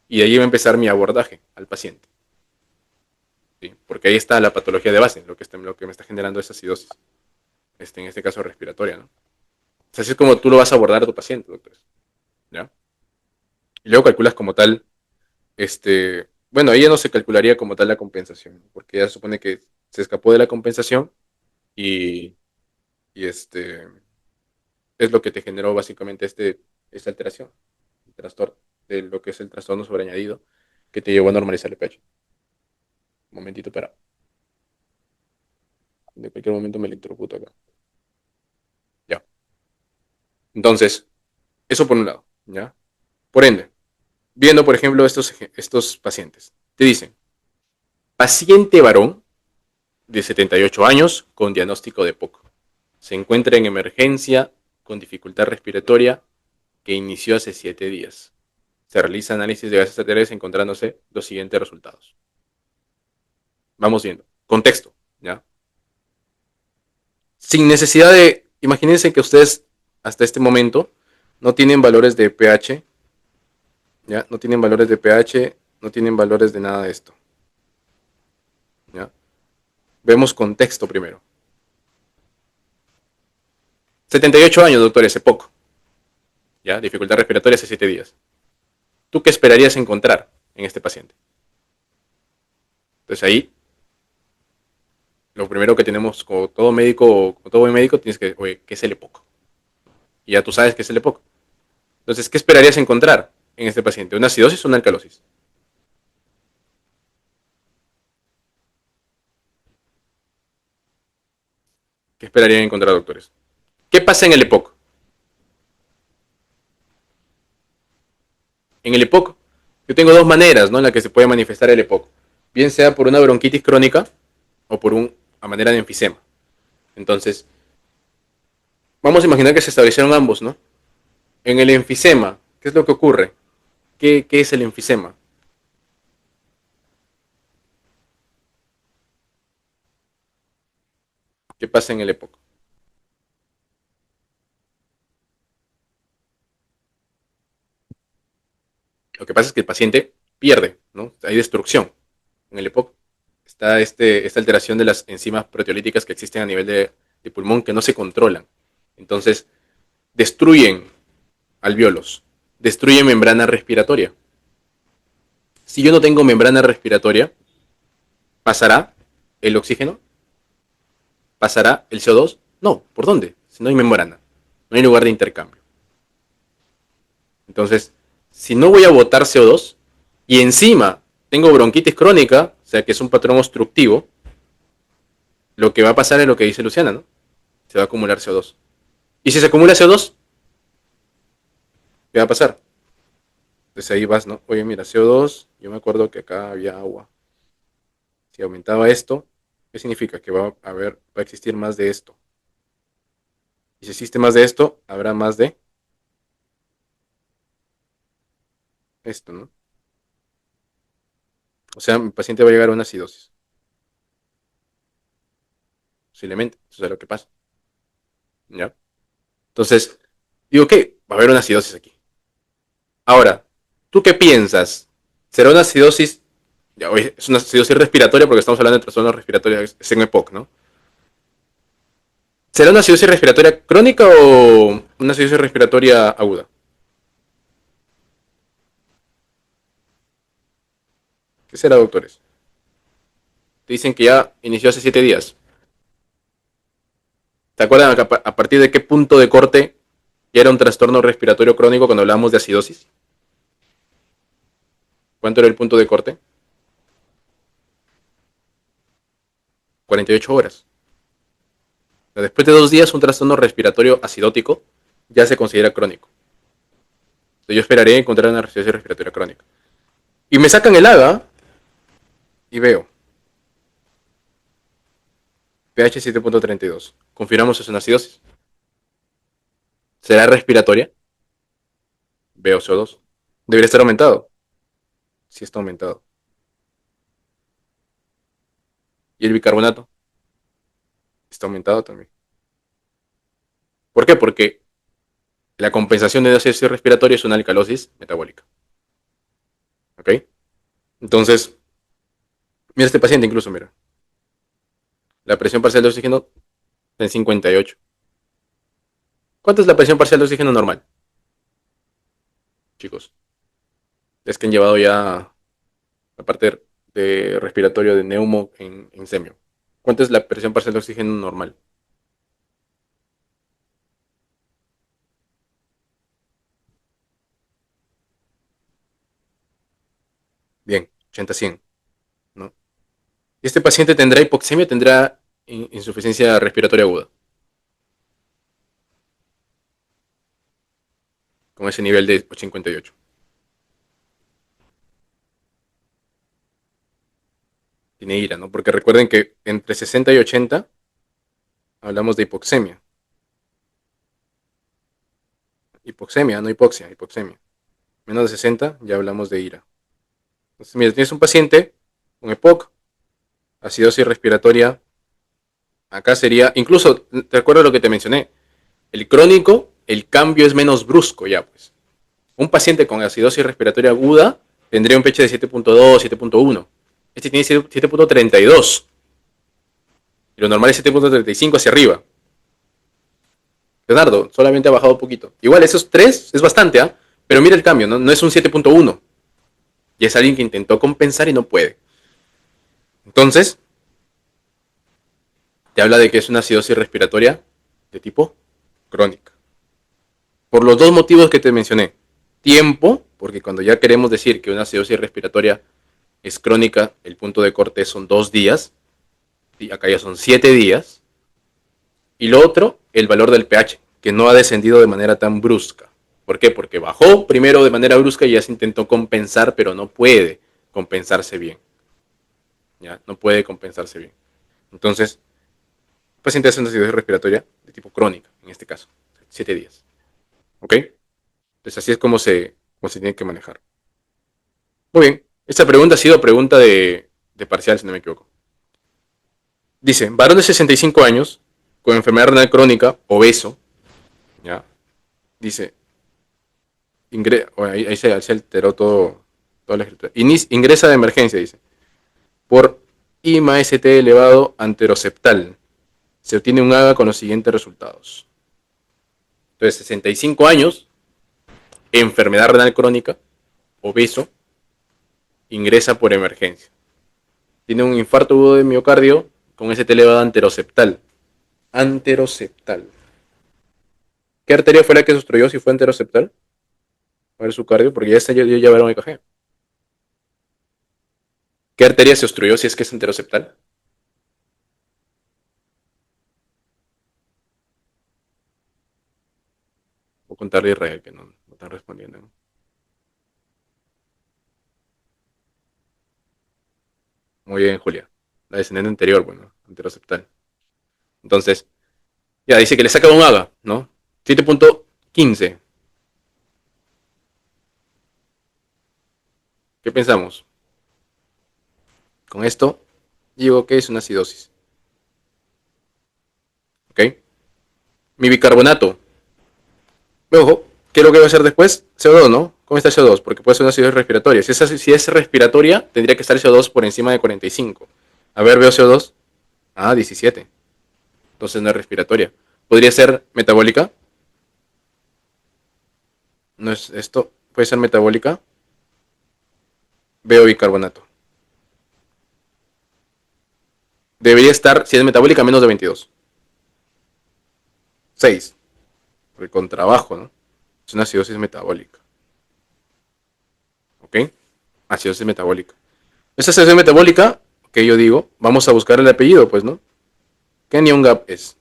Y de ahí va a empezar mi abordaje al paciente. ¿Sí? Porque ahí está la patología de base, lo que me está generando esa acidosis. En este caso respiratoria, ¿no? O sea, así es como tú lo vas a abordar a tu paciente, doctor. ¿Ya? Y luego calculas como tal, bueno, ahí ya no se calcularía como tal la compensación, porque ya se supone que se escapó de la compensación y, y es lo que te generó básicamente esta alteración, el trastorno, de lo que es el trastorno sobreañadido, que te llevó a normalizar el pH. Un momentito, para. De cualquier momento me electrocuto acá. Ya. Entonces, eso por un lado, ¿ya? Por ende, viendo, por ejemplo, estos pacientes, te dicen, paciente varón de 78 años con diagnóstico de POC. Se encuentra en emergencia con dificultad respiratoria que inició hace 7 días. Se realiza análisis de gases arteriales encontrándose los siguientes resultados. Vamos viendo. Contexto, ¿ya? Sin necesidad de, imagínense que ustedes hasta este momento no tienen valores de pH, ¿ya? No tienen valores de pH, no tienen valores de nada de esto, ¿ya? Vemos contexto primero. 78 años, doctor, hace poco, ¿ya? Dificultad respiratoria hace 7 días. ¿Tú qué esperarías encontrar en este paciente? Entonces ahí, lo primero que tenemos, como todo médico, como todo buen médico, tienes que, oye, ¿qué es el EPOC? Y ya tú sabes qué es el EPOC. Entonces, ¿qué esperarías encontrar en este paciente? ¿Una acidosis o una alcalosis? ¿Qué esperarían encontrar, doctores? ¿Qué pasa en el EPOC? En el EPOC, yo tengo dos maneras, ¿no?, en las que se puede manifestar el EPOC. Bien sea por una bronquitis crónica o por a manera de enfisema. Entonces, vamos a imaginar que se establecieron ambos, ¿no? En el enfisema, ¿qué es lo que ocurre? ¿Qué es el enfisema? ¿Qué pasa en el EPOC? Lo que pasa es que el paciente pierde, ¿no? Hay destrucción en el EPOC. Está esta alteración de las enzimas proteolíticas que existen a nivel de pulmón que no se controlan. Entonces, destruyen alvéolos, destruyen membrana respiratoria. Si yo no tengo membrana respiratoria, ¿pasará el oxígeno? ¿Pasará el CO2? No, ¿por dónde? Si no hay membrana, no hay lugar de intercambio. Entonces, si no voy a botar CO2 y encima tengo bronquitis crónica, o sea que es un patrón obstructivo, lo que va a pasar es lo que dice Luciana, ¿no? Se va a acumular CO2. Y si se acumula CO2, ¿qué va a pasar? Entonces ahí vas, ¿no? Oye, mira, CO2, yo me acuerdo que acá había agua. Si aumentaba esto, ¿qué significa? Que va a existir más de esto. Y si existe más de esto, habrá más de esto, ¿no? O sea, mi paciente va a llegar a una acidosis. Posiblemente. Eso es lo que pasa. ¿Ya? Entonces, digo que va a haber una acidosis aquí. Ahora, ¿tú qué piensas? ¿Será una acidosis? Ya, oye, es una acidosis respiratoria porque estamos hablando de trastornos respiratorios en EPOC, ¿no? ¿Será una acidosis respiratoria crónica o una acidosis respiratoria aguda? ¿Qué será, doctores? Te dicen que ya inició hace 7 días. ¿Te acuerdan a partir de qué punto de corte ya era un trastorno respiratorio crónico cuando hablábamos de acidosis? ¿Cuánto era el punto de corte? 48 horas. O sea, después de 2 días, un trastorno respiratorio acidótico ya se considera crónico. Entonces, yo esperaré encontrar una acidosis respiratoria crónica. Y me sacan el AGA y veo pH 7.32. Confirmamos es una acidosis. ¿Será respiratoria? Veo CO2. Debería estar aumentado. Sí está aumentado. ¿Y el bicarbonato? Está aumentado también. ¿Por qué? Porque la compensación de acidosis respiratoria es una alcalosis metabólica. ¿Ok? Entonces, mira este paciente incluso, mira. La presión parcial de oxígeno está en 58. ¿Cuánto es la presión parcial de oxígeno normal, chicos? Es que han llevado ya la parte de respiratorio de neumo en semio. ¿Cuánto es la presión parcial de oxígeno normal? Bien, 80-100, ¿no? Y este paciente tendrá hipoxemia o tendrá insuficiencia respiratoria aguda, con ese nivel de 58. Tiene ira, ¿no? Porque recuerden que entre 60 y 80 hablamos de hipoxemia. Hipoxemia, no hipoxia, hipoxemia. Menos de 60 ya hablamos de ira. Entonces, mira, tienes un paciente con EPOC, acidosis respiratoria. Acá sería, incluso, ¿te acuerdas lo que te mencioné? El crónico, el cambio es menos brusco ya, pues. Un paciente con acidosis respiratoria aguda tendría un pH de 7.2, 7.1. Este tiene 7.32. Y lo normal es 7.35 hacia arriba. Leonardo, solamente ha bajado un poquito. Igual, esos 3 es bastante, ¿ah? Pero mira el cambio, ¿no? No es un 7.1. Y es alguien que intentó compensar y no puede. Entonces, te habla de que es una acidosis respiratoria de tipo crónica. Por los dos motivos que te mencioné. Tiempo, porque cuando ya queremos decir que una acidosis respiratoria es crónica, el punto de corte son 2 días. Y acá ya son 7 días. Y lo otro, el valor del pH, que no ha descendido de manera tan brusca. ¿Por qué? Porque bajó primero de manera brusca y ya se intentó compensar, pero no puede compensarse bien. ¿Ya? No puede compensarse bien. Entonces, el paciente hace una acidosis respiratoria de tipo crónica, en este caso, 7 días. ¿Ok? Entonces así es como se tiene que manejar. Muy bien. Esta pregunta ha sido pregunta de parcial, si no me equivoco. Dice, varón de 65 años, con enfermedad renal crónica, obeso, ¿ya? Dice, ahí se alteró toda la escritura. Ingresa de emergencia, dice, por IMA-ST elevado anteroseptal. Se obtiene un AGA con los siguientes resultados. Entonces, 65 años, enfermedad renal crónica, obeso, ingresa por emergencia. Tiene un infarto agudo de miocardio con ST elevado anteroseptal. Anteroseptal. ¿Qué arteria fue la que se obstruyó si fue anteroseptal? A ver su cardio, porque ya llevaron EKG. ¿Qué arteria se obstruyó si es que es anteroseptal? Voy a contarle a Israel que no están respondiendo, ¿no? Muy bien, Julia. La descendente anterior, bueno, anteroseptal. Entonces, ya dice que le saca un AGA, ¿no? 7.15. ¿Qué pensamos? Con esto digo que es una acidosis. ¿Ok? Mi bicarbonato. Ojo, ¿qué es lo que voy a hacer después? CO2, ¿no? ¿Cómo está el CO2? Porque puede ser una acidosis respiratoria. Si es respiratoria, tendría que estar el CO2 por encima de 45. A ver, veo CO2. Ah, 17. Entonces no es respiratoria. ¿Podría ser metabólica? No es esto. ¿Puede ser metabólica? Veo bicarbonato. Debería estar, si es metabólica, menos de 22. 6. Porque con trabajo, ¿no? Es una acidosis metabólica. ¿Ok? Acidosis metabólica. Esta acidosis metabólica, que yo digo, vamos a buscar el apellido, pues, ¿no? ¿Qué anion gap es?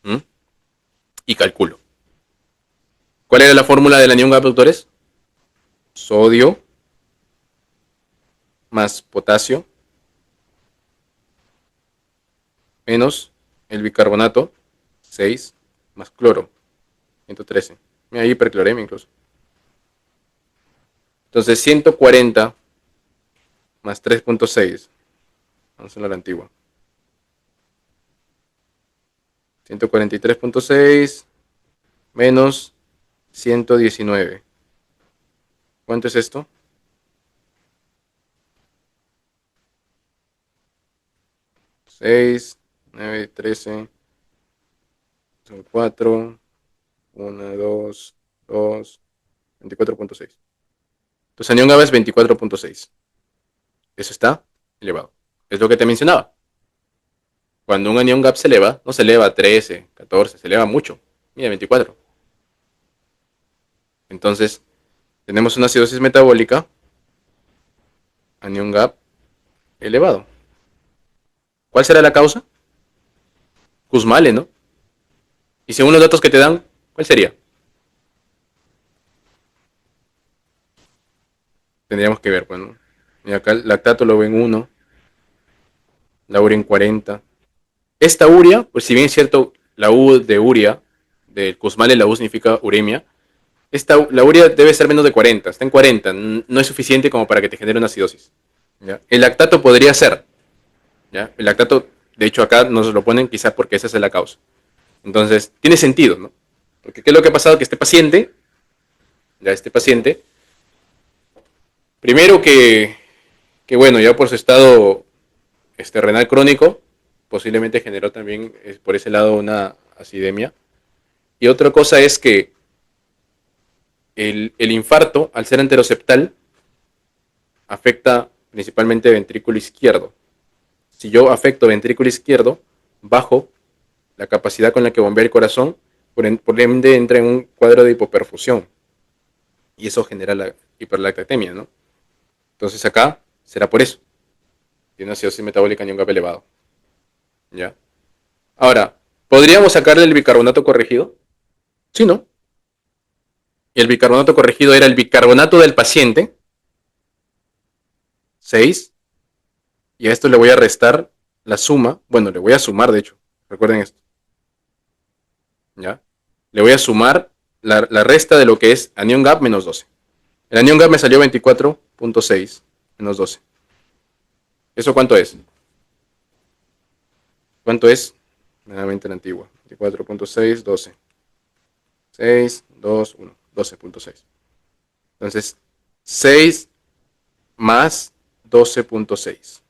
¿Mm? Y calculo. ¿Cuál era la fórmula del anion gap, doctores? Sodio más potasio menos el bicarbonato, 6, más cloro, 113. Mira, hipercloremia incluso. Entonces, 140 más 3.6. Vamos a la antigua. 143.6 menos 119. ¿Cuánto es esto? 6, 9, 13, son 4, 1, 2, 2, 24.6. Entonces, anión GABA es 24.6. Eso está elevado. Es lo que te mencionaba. Cuando un anión GAP se eleva, no se eleva a 13, 14, se eleva mucho. Mira, 24. Entonces, tenemos una acidosis metabólica, anión GAP elevado. ¿Cuál será la causa? Kussmaul, ¿no? Y según los datos que te dan, ¿cuál sería? Tendríamos que ver, bueno. Y acá el lactato lo ven 1, la urea en 40. Esta urea, pues si bien es cierto, la U de urea, del Kussmaul, la U significa uremia, la urea debe ser menos de 40, está en 40, no es suficiente como para que te genere una acidosis. ¿Ya? El lactato podría ser, ¿ya? El lactato, de hecho acá nos lo ponen quizás porque esa es la causa. Entonces, tiene sentido, ¿no? Porque ¿qué es lo que ha pasado? Que este paciente, primero que bueno, ya por su estado renal crónico, posiblemente generó también por ese lado una acidemia. Y otra cosa es que el infarto, al ser anteroseptal, afecta principalmente ventrículo izquierdo. Si yo afecto ventrículo izquierdo, bajo la capacidad con la que bombea el corazón, por ende entra en un cuadro de hipoperfusión. Y eso genera la hiperlactatemia, ¿no? Entonces acá será por eso. Tiene una acidosis metabólica en un GAP elevado. ¿Ya? Ahora, ¿podríamos sacarle el bicarbonato corregido? Sí, ¿no? Y el bicarbonato corregido era el bicarbonato del paciente, 6, y a esto le voy a restar la suma, bueno, le voy a sumar, de hecho, recuerden esto, ¿ya? Le voy a sumar la resta de lo que es anion gap menos 12. El anion gap me salió 24.6 menos 12. ¿Eso cuánto es? ¿Cuánto es? Nuevamente la antigua. 24.6, 12. 6, 2, 1. 12.6. Entonces, 6 más 12.6.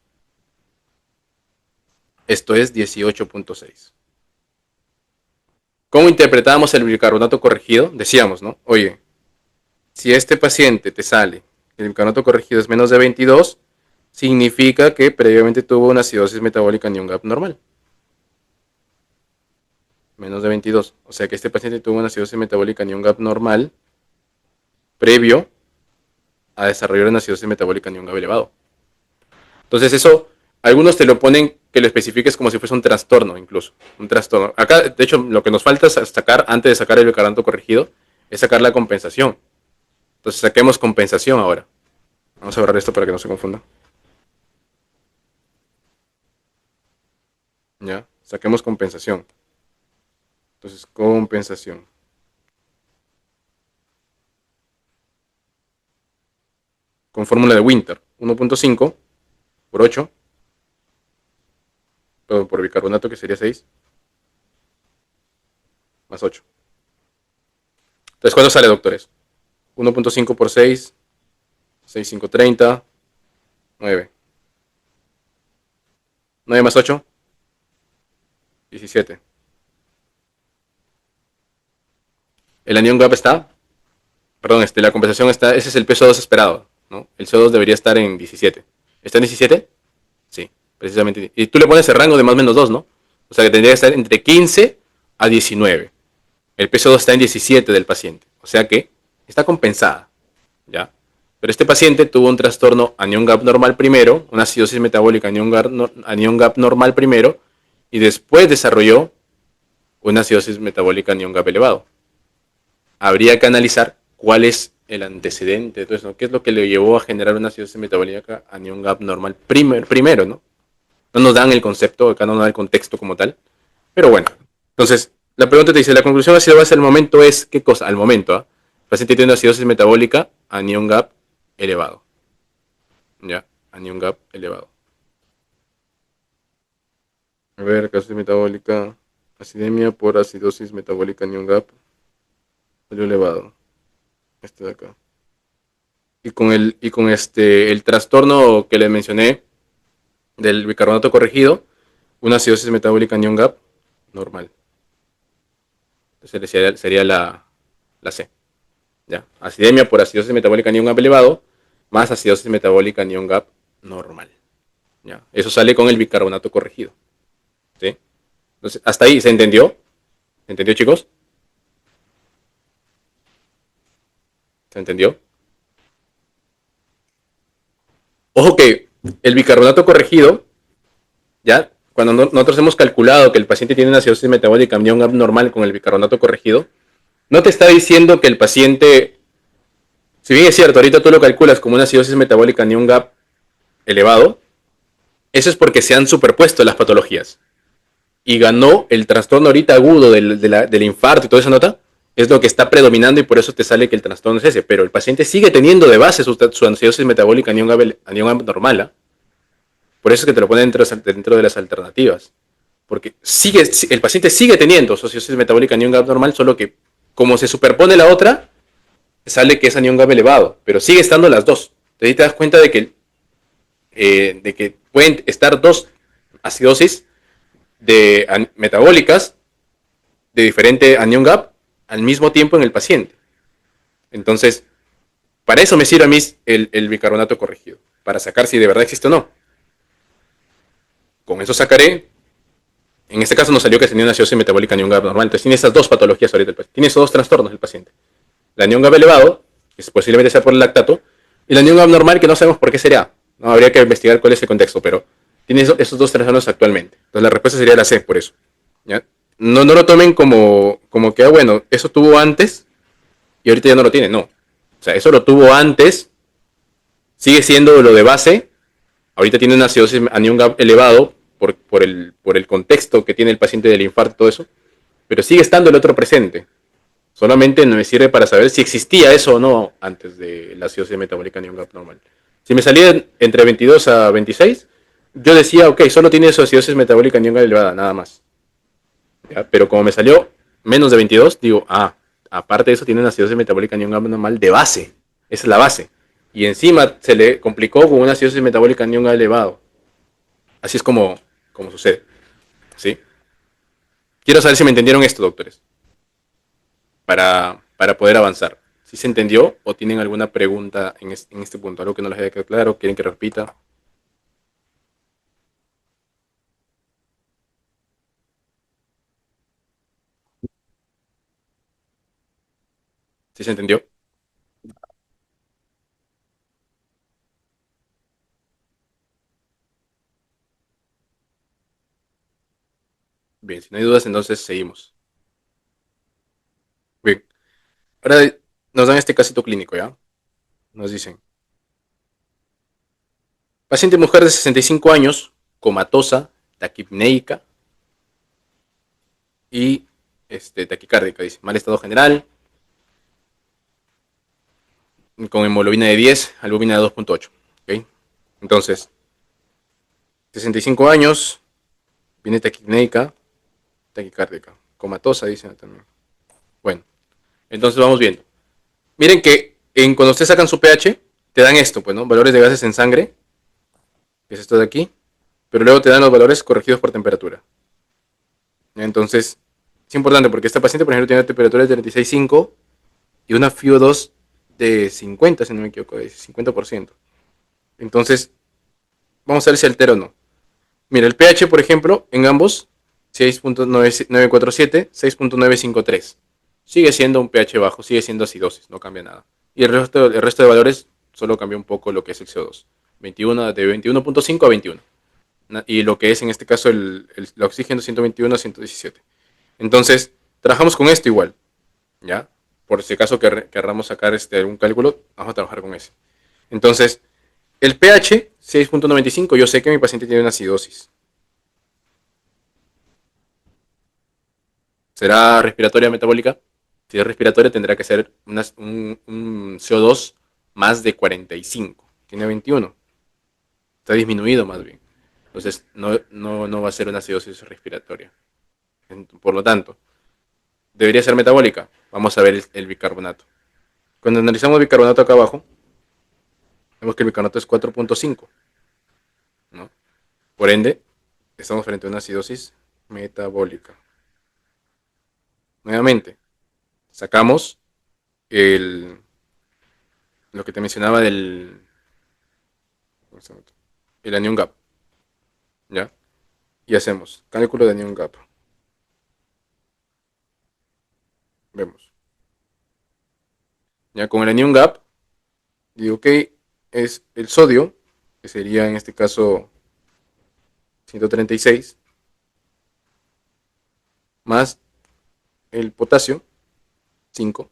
Esto es 18.6. ¿Cómo interpretábamos el bicarbonato corregido? Decíamos, ¿no? Oye, si este paciente te sale, el bicarbonato corregido es menos de 22, significa que previamente tuvo una acidosis metabólica en gap normal. Menos de 22. O sea que este paciente tuvo una acidosis metabólica en gap normal previo a desarrollar una acidosis metabólica en gap elevado. Entonces eso, algunos te lo ponen que lo especifiques como si fuese un trastorno incluso. Un trastorno. Acá, de hecho, lo que nos falta es sacar, antes de sacar el bicarbonato corregido, es sacar la compensación. Entonces saquemos compensación ahora. Vamos a borrar esto para que no se confunda. Ya, saquemos compensación. Entonces, compensación. Con fórmula de Winter. 1.5 por 8. Perdón, por bicarbonato que sería 6. Más 8. Entonces, ¿cuánto sale, doctores? 1.5 por 6. 6, 5, 30. 9. 9 más 8. 17. El anión gap está. Perdón, la compensación está. Ese es el peso 2 esperado, ¿no? El CO2 debería estar en 17. ¿Está en 17? Sí, precisamente. Y tú le pones el rango de más o menos 2, ¿no? O sea que tendría que estar entre 15 a 19. El peso 2 está en 17 del paciente. O sea que está compensada. ¿Ya? Pero este paciente tuvo un trastorno anión gap normal primero, una acidosis metabólica anión gap normal primero, y después desarrolló una acidosis metabólica anión gap elevado. Habría que analizar cuál es el antecedente de todo eso, ¿no? ¿Qué es lo que le llevó a generar una acidosis metabólica anión gap normal primero, ¿no? No nos dan el concepto, acá no nos dan el contexto como tal. Pero bueno, entonces, la pregunta te dice, la conclusión ácido base al momento es, ¿qué cosa? Al momento, ¿eh? El paciente tiene una acidosis metabólica anión gap elevado. ¿Ya? Anión gap elevado. A ver, acidosis metabólica, acidemia por acidosis metabólica anión gap elevado. Este de acá. El trastorno que le mencioné del bicarbonato corregido, una acidosis metabólica anión gap normal. Entonces sería la C. ¿Ya? Acidemia por acidosis metabólica anión gap elevado más acidosis metabólica anión gap normal. ¿Ya? Eso sale con el bicarbonato corregido. ¿Sí? Entonces, hasta ahí, ¿se entendió? ¿Se entendió, chicos? ¿Se entendió? Ojo que el bicarbonato corregido, ¿ya? Cuando nosotros hemos calculado que el paciente tiene una acidosis metabólica anión gap normal con el bicarbonato corregido, no te está diciendo que el paciente, si bien es cierto, ahorita tú lo calculas como una acidosis metabólica anión gap elevado, eso es porque se han superpuesto las patologías. Y ganó el trastorno ahorita agudo del infarto y toda esa nota, es lo que está predominando y por eso te sale que el trastorno es ese. Pero el paciente sigue teniendo de base su acidosis metabólica anión gap normal. ¿Eh? Por eso es que te lo ponen dentro de las alternativas. Porque el paciente sigue teniendo su acidosis metabólica anión gap normal, solo que como se superpone la otra, sale que es anión gap elevado. Pero sigue estando las dos. Entonces ahí te das cuenta de que pueden estar dos acidosis metabólicas de diferente anión gap al mismo tiempo en el paciente. Entonces, para eso me sirve a mí el bicarbonato corregido, para sacar si de verdad existe o no. Con eso sacaré, en este caso nos salió que tenía una acidosis metabólica anión gap normal, entonces tiene esas dos patologías ahorita el paciente, tiene esos dos trastornos el paciente. La anión gap elevado, que posiblemente sea por el lactato, y la anión gap normal, que no sabemos por qué será. No, habría que investigar cuál es el contexto, pero tiene esos dos trastornos actualmente. Entonces la respuesta sería la C, por eso. ¿Ya? No lo tomen como que, bueno, eso tuvo antes y ahorita ya no lo tiene. No. O sea, eso lo tuvo antes, sigue siendo lo de base. Ahorita tiene una acidosis anión gap elevado por el contexto que tiene el paciente del infarto y todo eso, pero sigue estando el otro presente. Solamente me sirve para saber si existía eso o no antes de la acidosis metabólica anión gap normal. Si me salía entre 22 a 26, yo decía, ok, solo tiene su acidosis metabólica anión gap elevada, nada más. ¿Ya? Pero como me salió menos de 22, digo, aparte de eso tiene una acidosis metabólica anión gap normal de base. Esa es la base. Y encima se le complicó con una acidosis metabólica anión gap elevado. Así es como sucede. ¿Sí? Quiero saber si me entendieron esto, doctores. para poder avanzar. ¿Sí se entendió o tienen alguna pregunta en este punto? ¿Algo que no les haya quedado claro? ¿Quieren que repita? ¿Sí se entendió? Bien, si no hay dudas, entonces seguimos. Bien, ahora nos dan este casito clínico, ¿ya? Nos dicen, paciente mujer de 65 años, comatosa, taquipneica y taquicárdica, dice, mal estado general, con hemoglobina de 10, albumina de 2.8. ¿Ok? Entonces, 65 años, viene taquipneica, taquicárdica, comatosa, dicen también. Bueno, entonces vamos viendo. Miren que cuando ustedes sacan su pH, te dan esto, pues, ¿no? Valores de gases en sangre, que es esto de aquí, pero luego te dan los valores corregidos por temperatura. Entonces, es importante porque esta paciente, por ejemplo, tiene una temperatura de 36,5 y una FIO2 de 50, si no me equivoco, de 50%. Entonces, vamos a ver si altera o no. Mira, el pH, por ejemplo, en ambos, 6.947, 6.953. Sigue siendo un pH bajo, sigue siendo acidosis, no cambia nada. Y el resto de valores solo cambia un poco lo que es el CO2. 21, de 21.5 a 21. Y lo que es en este caso el oxígeno 121 a 117. Entonces, trabajamos con esto igual, ¿ya? Por si acaso querramos sacar algún cálculo, vamos a trabajar con ese. Entonces, el pH 6.95, yo sé que mi paciente tiene una acidosis. ¿Será respiratoria metabólica? Si es respiratoria tendrá que ser un CO2 más de 45. Tiene 21. Está disminuido más bien. Entonces no va a ser una acidosis respiratoria. Por lo tanto, debería ser metabólica. Vamos a ver el bicarbonato. Cuando analizamos bicarbonato acá abajo, vemos que el bicarbonato es 4.5, ¿no? Por ende, estamos frente a una acidosis metabólica. Nuevamente, sacamos el, lo que te mencionaba el anion gap, ¿ya? Y hacemos cálculo de anion gap. Vemos. Ya con el anion gap, digo que es el sodio, que sería en este caso 136, más el potasio, 5,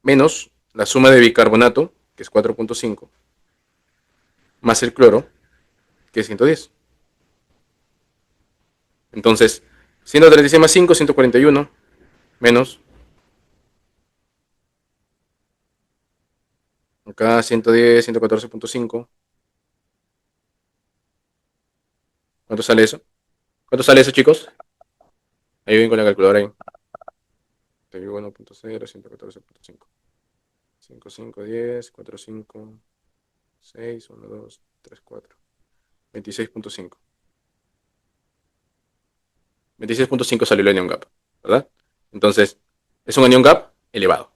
menos la suma de bicarbonato, que es 4.5, más el cloro, que es 110. Entonces, 136 más 5, 141, menos acá 110, 114.5. ¿Cuánto sale eso? ¿Cuánto sale eso, chicos? Ahí ven con la calculadora ahí. 1.0, 114.5. 5, 5, 10, 4, 5, 6, 1, 2, 3, 4. 26.5. 26.5 salió el anion gap, ¿verdad? Entonces, es un anion gap elevado.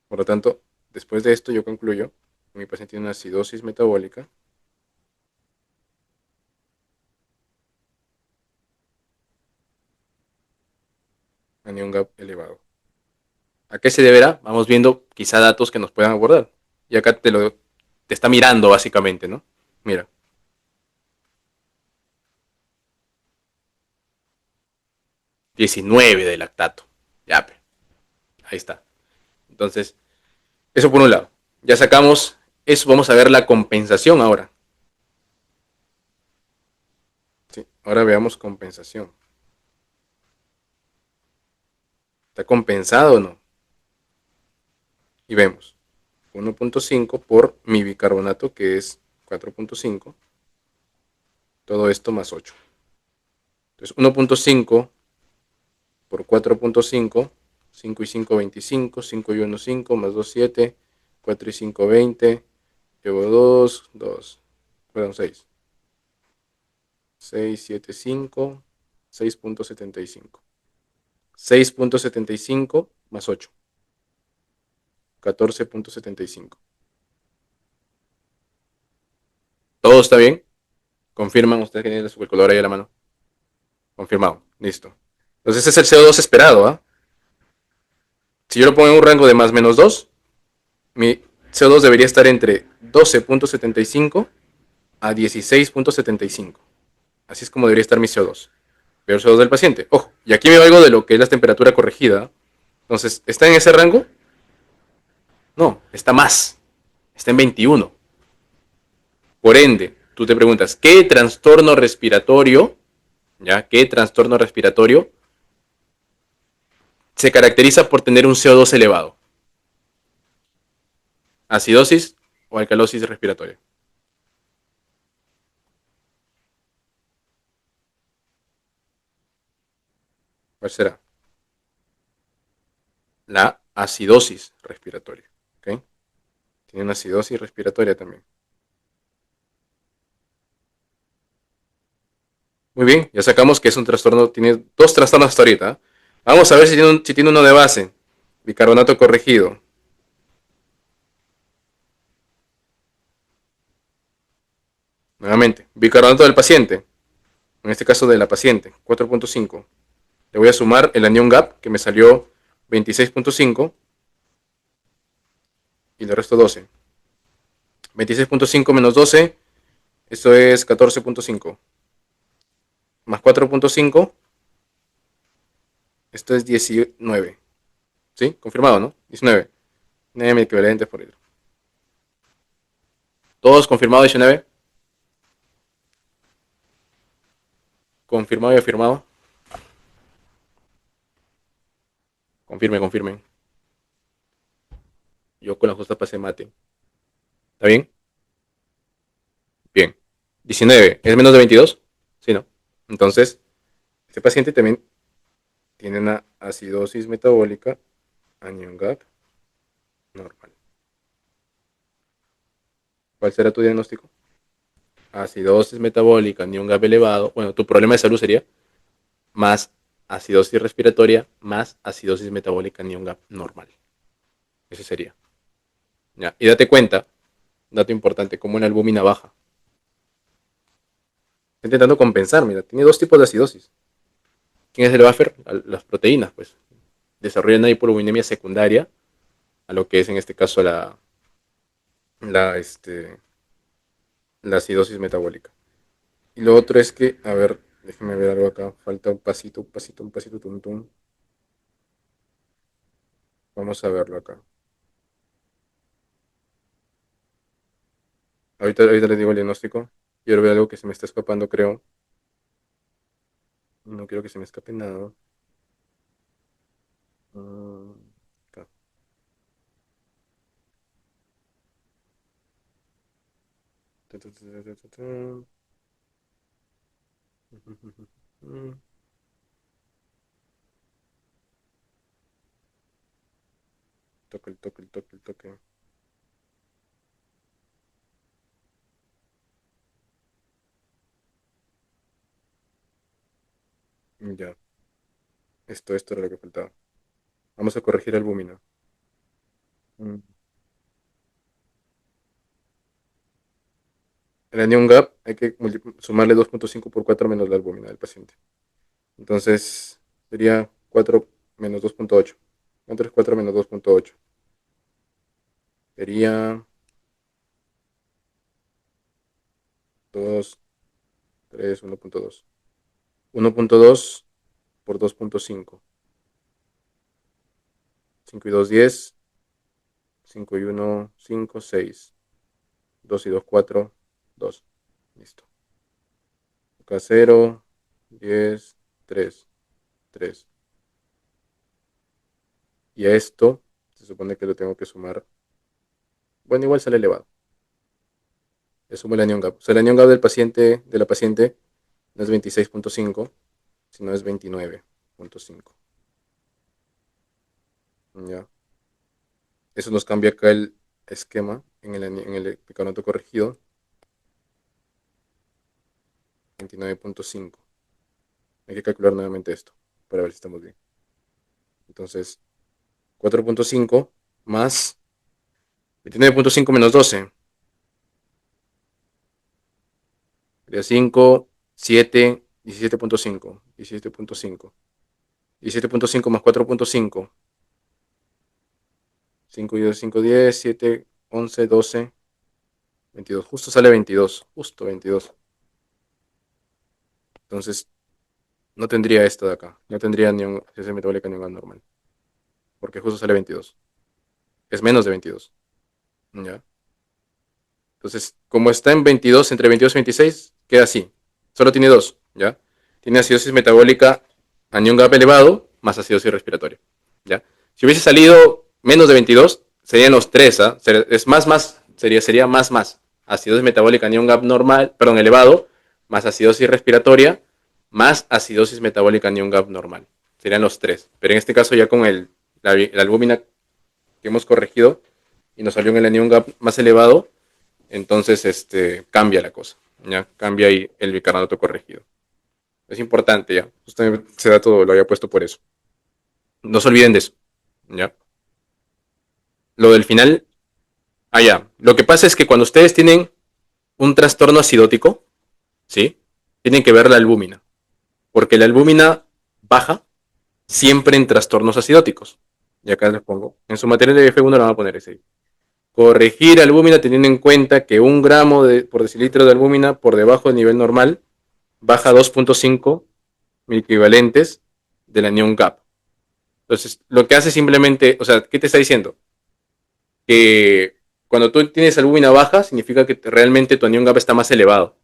Por lo tanto, después de esto yo concluyo que mi paciente tiene una acidosis metabólica, anion gap elevado. ¿A qué se deberá? Vamos viendo quizá datos que nos puedan abordar. Y acá te está mirando básicamente, ¿no? Mira, 19 de lactato. Ya, ahí está. Entonces, eso por un lado. Ya sacamos eso, vamos a ver la compensación ahora. Sí, ahora veamos compensación. ¿Está compensado o no? Y vemos 1.5 por mi bicarbonato, que es 4.5. Todo esto más 8. Entonces, 1.5 por 4.5, 5 y 5, 25, 5 y 1, 5, más 2, 7, 4 y 5, 20, llevo 2, 2, perdón, 6. 6, 7, 5. 6.75. 6.75 más 8. 14.75. ¿Todo está bien? ¿Confirman ustedes que tienen su calculadora ahí a la mano? Confirmado. Listo. Entonces ese es el CO2 esperado, ¿ah? Si yo lo pongo en un rango de más menos 2, mi CO2 debería estar entre 12.75 a 16.75. Así es como debería estar mi CO2. Pero el CO2 del paciente. Ojo, y aquí me valgo de lo que es la temperatura corregida. Entonces, ¿está en ese rango? No, está más. Está en 21. Por ende, tú te preguntas, ¿qué trastorno respiratorio, ya, qué trastorno respiratorio se caracteriza por tener un CO2 elevado? ¿Acidosis o alcalosis respiratoria? ¿Cuál será? La acidosis respiratoria. ¿Ok? Tiene una acidosis respiratoria también. Muy bien, ya sacamos que es un trastorno, tiene dos trastornos hasta ahorita. ¿Eh? Vamos a ver si tiene uno de base. Bicarbonato corregido. Nuevamente, bicarbonato del paciente. En este caso de la paciente, 4.5. Le voy a sumar el anion gap, que me salió 26.5, y le resto 12. 26.5 menos 12, esto es 14.5. Más 4.5, esto es 19. ¿Sí? Confirmado, ¿no? 19. 9 equivalentes por litro. ¿Todos confirmado 19? Confirmado y afirmado. Confirme, confirmen. Yo con la justa pasé mate. ¿Está bien? Bien. 19. ¿Es menos de 22? Sí, ¿no? Entonces, este paciente también tiene una acidosis metabólica, anion gap normal. ¿Cuál será tu diagnóstico? Acidosis metabólica, anion gap elevado. Bueno, tu problema de salud sería más acidosis respiratoria más acidosis metabólica, anion gap normal. Ese sería. ¿Ya? Y date cuenta, dato importante, como una albúmina baja. Está intentando compensar, mira, tiene dos tipos de acidosis. ¿Quién es el buffer? Las proteínas, pues. Desarrollan una hipoalbuminemia secundaria a lo que es en este caso la, este, la acidosis metabólica. Y lo otro es que, a ver, déjame ver algo acá. Falta un pasito, un pasito, un pasito, tum, tum. Vamos a verlo acá. Ahorita les digo el diagnóstico. Quiero ver algo que se me está escapando, creo. No quiero que se me escape nada. Mm, acá. Ta, ta, ta, ta, ta, ta. Toque, el toque, el toque, el toque. Ya, esto era lo que faltaba. Vamos a corregir albúmina. Mm. El anion gap hay que sumarle 2.5 por 4 menos la albúmina del paciente. Entonces sería 4 menos 2.8. ¿Cuánto es 4 menos 2.8? Sería 2, 3, 1.2. 1.2 por 2.5. 5 y 2, 10. 5 y 1, 5, 6. 2 y 2, 4, 2. Listo. Acá 0, 10, 3, 3. Y a esto se supone que lo tengo que sumar. Bueno, igual sale elevado. Le sumo el anion gap. O sea, el anion gap de la paciente no es 26.5, sino es 29.5. Ya. Eso nos cambia acá el esquema en el bicarbonato corregido. 29.5. Hay que calcular nuevamente esto para ver si estamos bien. Entonces, 4.5 más 29.5 menos 12. Sería 5, 7, 17.5. 17.5. 17.5 más 4.5. 5 y 2, 5, 10, 7, 11, 12, 22. Justo sale 22. Justo 22. Entonces, no tendría esto de acá. No tendría ni un acceso metabólica ni un gas normal. Porque justo sale 22. Es menos de 22. ¿Ya? Entonces, como está en 22, entre 22 y 26, queda así. Solo tiene dos. ¿Ya? Tiene acidosis metabólica, anión GAP elevado, más acidosis respiratoria. ¿Ya? Si hubiese salido menos de 22, serían los tres. ¿Ah? Es más, sería más. Acidosis metabólica, anión GAP normal, perdón, elevado, más acidosis respiratoria, más acidosis metabólica, anión GAP normal. Serían los tres. Pero en este caso ya con la albúmina que hemos corregido y nos salió en el anión GAP más elevado, entonces cambia la cosa. ¿Ya? Cambia ahí el bicarbonato corregido. Es importante ya. Usted ese dato lo había puesto por eso. No se olviden de eso. ¿Ya? Lo del final, allá. Lo que pasa es que cuando ustedes tienen un trastorno acidótico, ¿sí? Tienen que ver la albúmina. Porque la albúmina baja siempre en trastornos acidóticos. Y acá les pongo. En su material de F1 lo van a poner ese. Corregir albúmina teniendo en cuenta que 1 gramo por decilitro de albúmina por debajo del nivel normal baja 2.5 equivalentes del anión GAP. Entonces, lo que hace simplemente, o sea, ¿qué te está diciendo? Que cuando tú tienes albúmina baja, significa que realmente tu anión GAP está más elevado.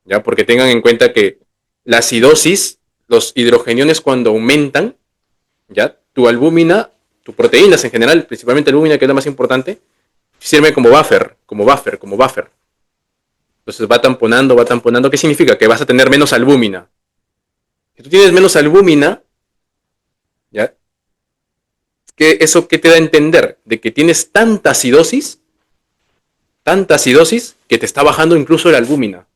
¿Ya? Porque tengan en cuenta que la acidosis, los hidrogeniones cuando aumentan, ¿ya? Tu albúmina, tus proteínas en general, principalmente albúmina, que es la más importante, sirve como buffer. Entonces va tamponando. ¿Qué significa? Que vas a tener menos albúmina. Si tú tienes menos albúmina, ¿ya? ¿Eso qué te da a entender? De que tienes tanta acidosis, que te está bajando incluso la albúmina.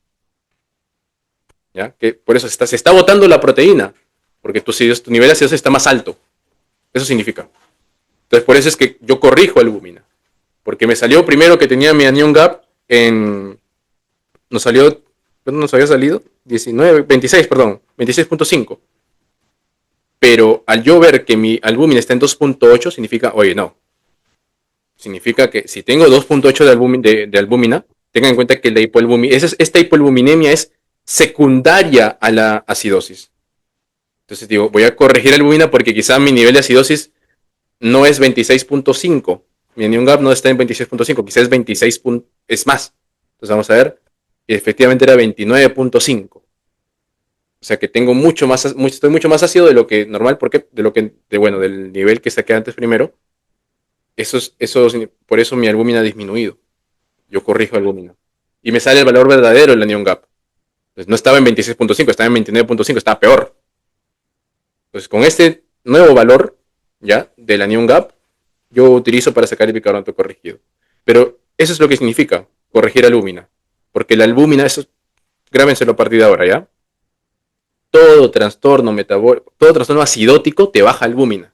¿Ya? Que por eso se está botando la proteína, porque tu nivel de acidosis está más alto. Eso significa. Entonces, por eso es que yo corrijo albúmina. Porque me salió primero que tenía mi anion gap en. Nos salió. ¿Cuándo nos había salido? 19, 26, perdón. 26.5. Pero al yo ver que mi albúmina está en 2.8, significa, oye, no. Significa que si tengo 2.8 de albúmina, tengan en cuenta que esta hipoalbuminemia es secundaria a la acidosis. Entonces digo, voy a corregir albúmina porque quizá mi nivel de acidosis no es 26.5. Mi anion gap no está en 26.5, quizás es 26. Es más. Entonces vamos a ver. Y efectivamente era 29.5. O sea que estoy mucho más ácido de lo que normal, porque del nivel que saqué antes primero. Por eso mi albúmina ha disminuido. Yo corrijo albúmina. Y me sale el valor verdadero del anion gap. Entonces no estaba en 26.5, estaba en 29.5, estaba peor. Entonces con este nuevo valor ya del anion gap, yo utilizo para sacar el bicarbonato corregido. Pero eso es lo que significa corregir albúmina. Porque la albúmina, grábenselo a partir de ahora, ¿ya? Todo trastorno metabólico, todo trastorno acidótico te baja albúmina.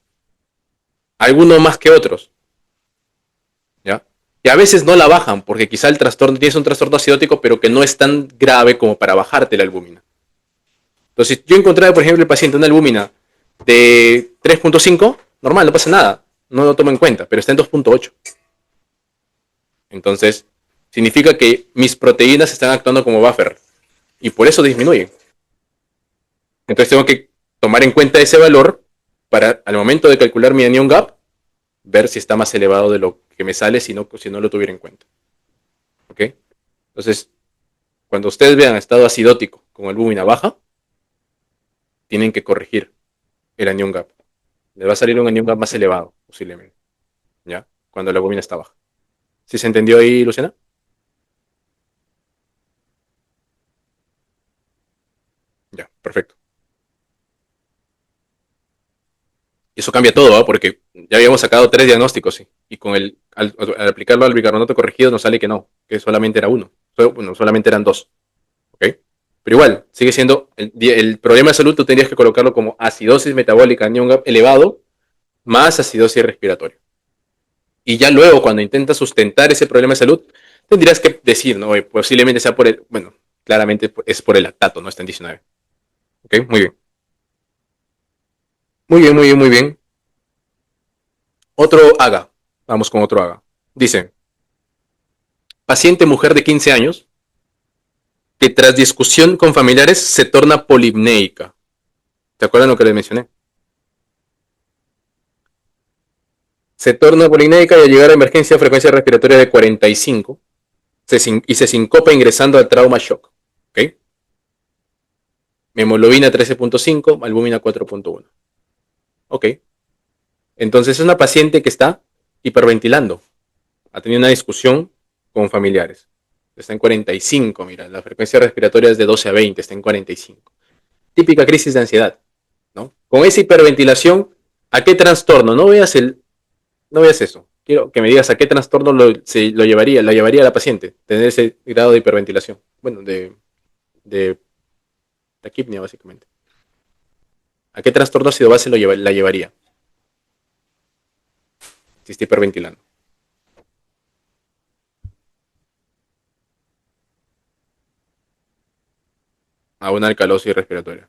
Algunos más que otros, ¿ya? Y a veces no la bajan, porque quizá tienes un trastorno acidótico, pero que no es tan grave como para bajarte la albúmina. Entonces, si yo encontraba, por ejemplo, el paciente una albúmina de 3.5, normal, no pasa nada, no lo tomo en cuenta, pero está en 2.8. Entonces, significa que mis proteínas están actuando como buffer y por eso disminuyen. Entonces, tengo que tomar en cuenta ese valor para, al momento de calcular mi anion gap, ver si está más elevado de lo que me sale si no lo tuviera en cuenta. ¿Ok? Entonces, cuando ustedes vean estado acidótico con albúmina baja, tienen que corregir el anion gap. Le va a salir un anion gap más elevado, posiblemente. ¿Ya? Cuando la albúmina está baja. ¿Sí se entendió ahí, Luciana? Ya, perfecto. Y eso cambia todo, ¿no? Porque ya habíamos sacado 3 diagnósticos, ¿sí? Y al aplicarlo al bicarbonato corregido nos sale que no, que solamente era uno. Bueno, solamente eran dos. ¿Ok? Pero igual, sigue siendo el problema de salud, tú tendrías que colocarlo como acidosis metabólica New Gap elevado más acidosis respiratoria. Y ya luego, cuando intentas sustentar ese problema de salud, tendrías que decir, ¿no? Posiblemente sea por el, bueno, claramente es por el lactato, no está en 19. ¿Ok? Muy bien. Muy bien, muy bien, muy bien. Otro haga. Vamos con otro haga. Dice, paciente mujer de 15 años que tras discusión con familiares se torna polimnéica. ¿Te acuerdan lo que les mencioné? Se torna polimnéica y al llegar a emergencia frecuencia respiratoria de 45 y se sincopa ingresando al trauma shock. ¿Ok? Hemoglobina 13.5, albúmina 4.1. Ok. Entonces es una paciente que está hiperventilando. Ha tenido una discusión con familiares. Está en 45, mira, la frecuencia respiratoria es de 12 a 20, está en 45. Típica crisis de ansiedad, ¿no? Con esa hiperventilación, ¿a qué trastorno? No veas eso. Quiero que me digas a qué trastorno la llevaría a la paciente, tener ese grado de hiperventilación. Bueno, de taquipnia, básicamente. ¿A qué trastorno ácido base la llevaría si está hiperventilando? A una alcalosis respiratoria.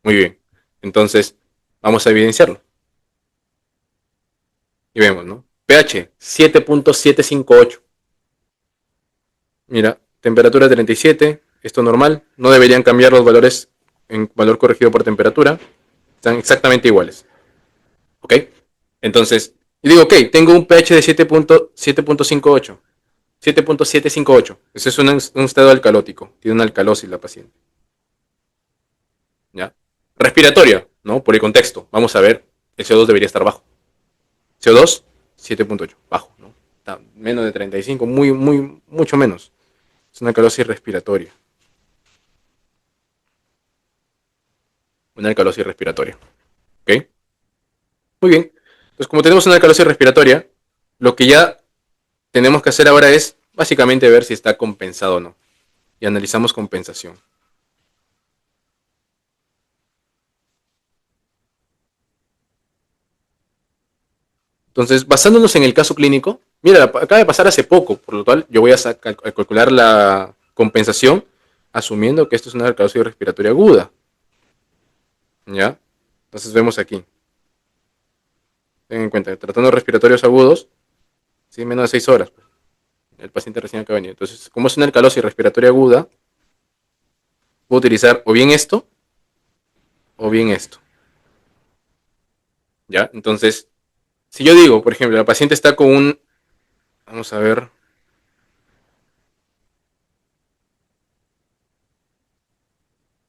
Muy bien. Entonces, vamos a evidenciarlo. Y vemos, ¿no? pH 7.758. Mira, temperatura 37, esto normal. No deberían cambiar los valores en valor corregido por temperatura. Están exactamente iguales. ¿Ok? Entonces, y digo, ok, tengo un pH de 7.758. 7.758. Ese es un estado alcalótico. Tiene una alcalosis la paciente. ¿Ya? Respiratoria, ¿no? Por el contexto. Vamos a ver, el CO2 debería estar bajo. CO2, 7.8, bajo, ¿no? Está menos de 35, mucho menos. Es una alcalosis respiratoria. Una alcalosis respiratoria. ¿Ok? Muy bien. Entonces, como tenemos una alcalosis respiratoria, lo que ya tenemos que hacer ahora es básicamente ver si está compensado o no. Y analizamos compensación. Entonces, basándonos en el caso clínico, mira, acaba de pasar hace poco, por lo cual yo voy a calcular la compensación asumiendo que esto es una alcalosis respiratoria aguda. ¿Ya? Entonces vemos aquí. Ten en cuenta, tratando respiratorios agudos, ¿sí? Menos de 6 horas. Pues, el paciente recién acaba de venir. Entonces, como es una alcalosis respiratoria aguda, puedo utilizar o bien esto o bien esto. ¿Ya? Entonces, si yo digo, por ejemplo, la paciente está con un... Vamos a ver.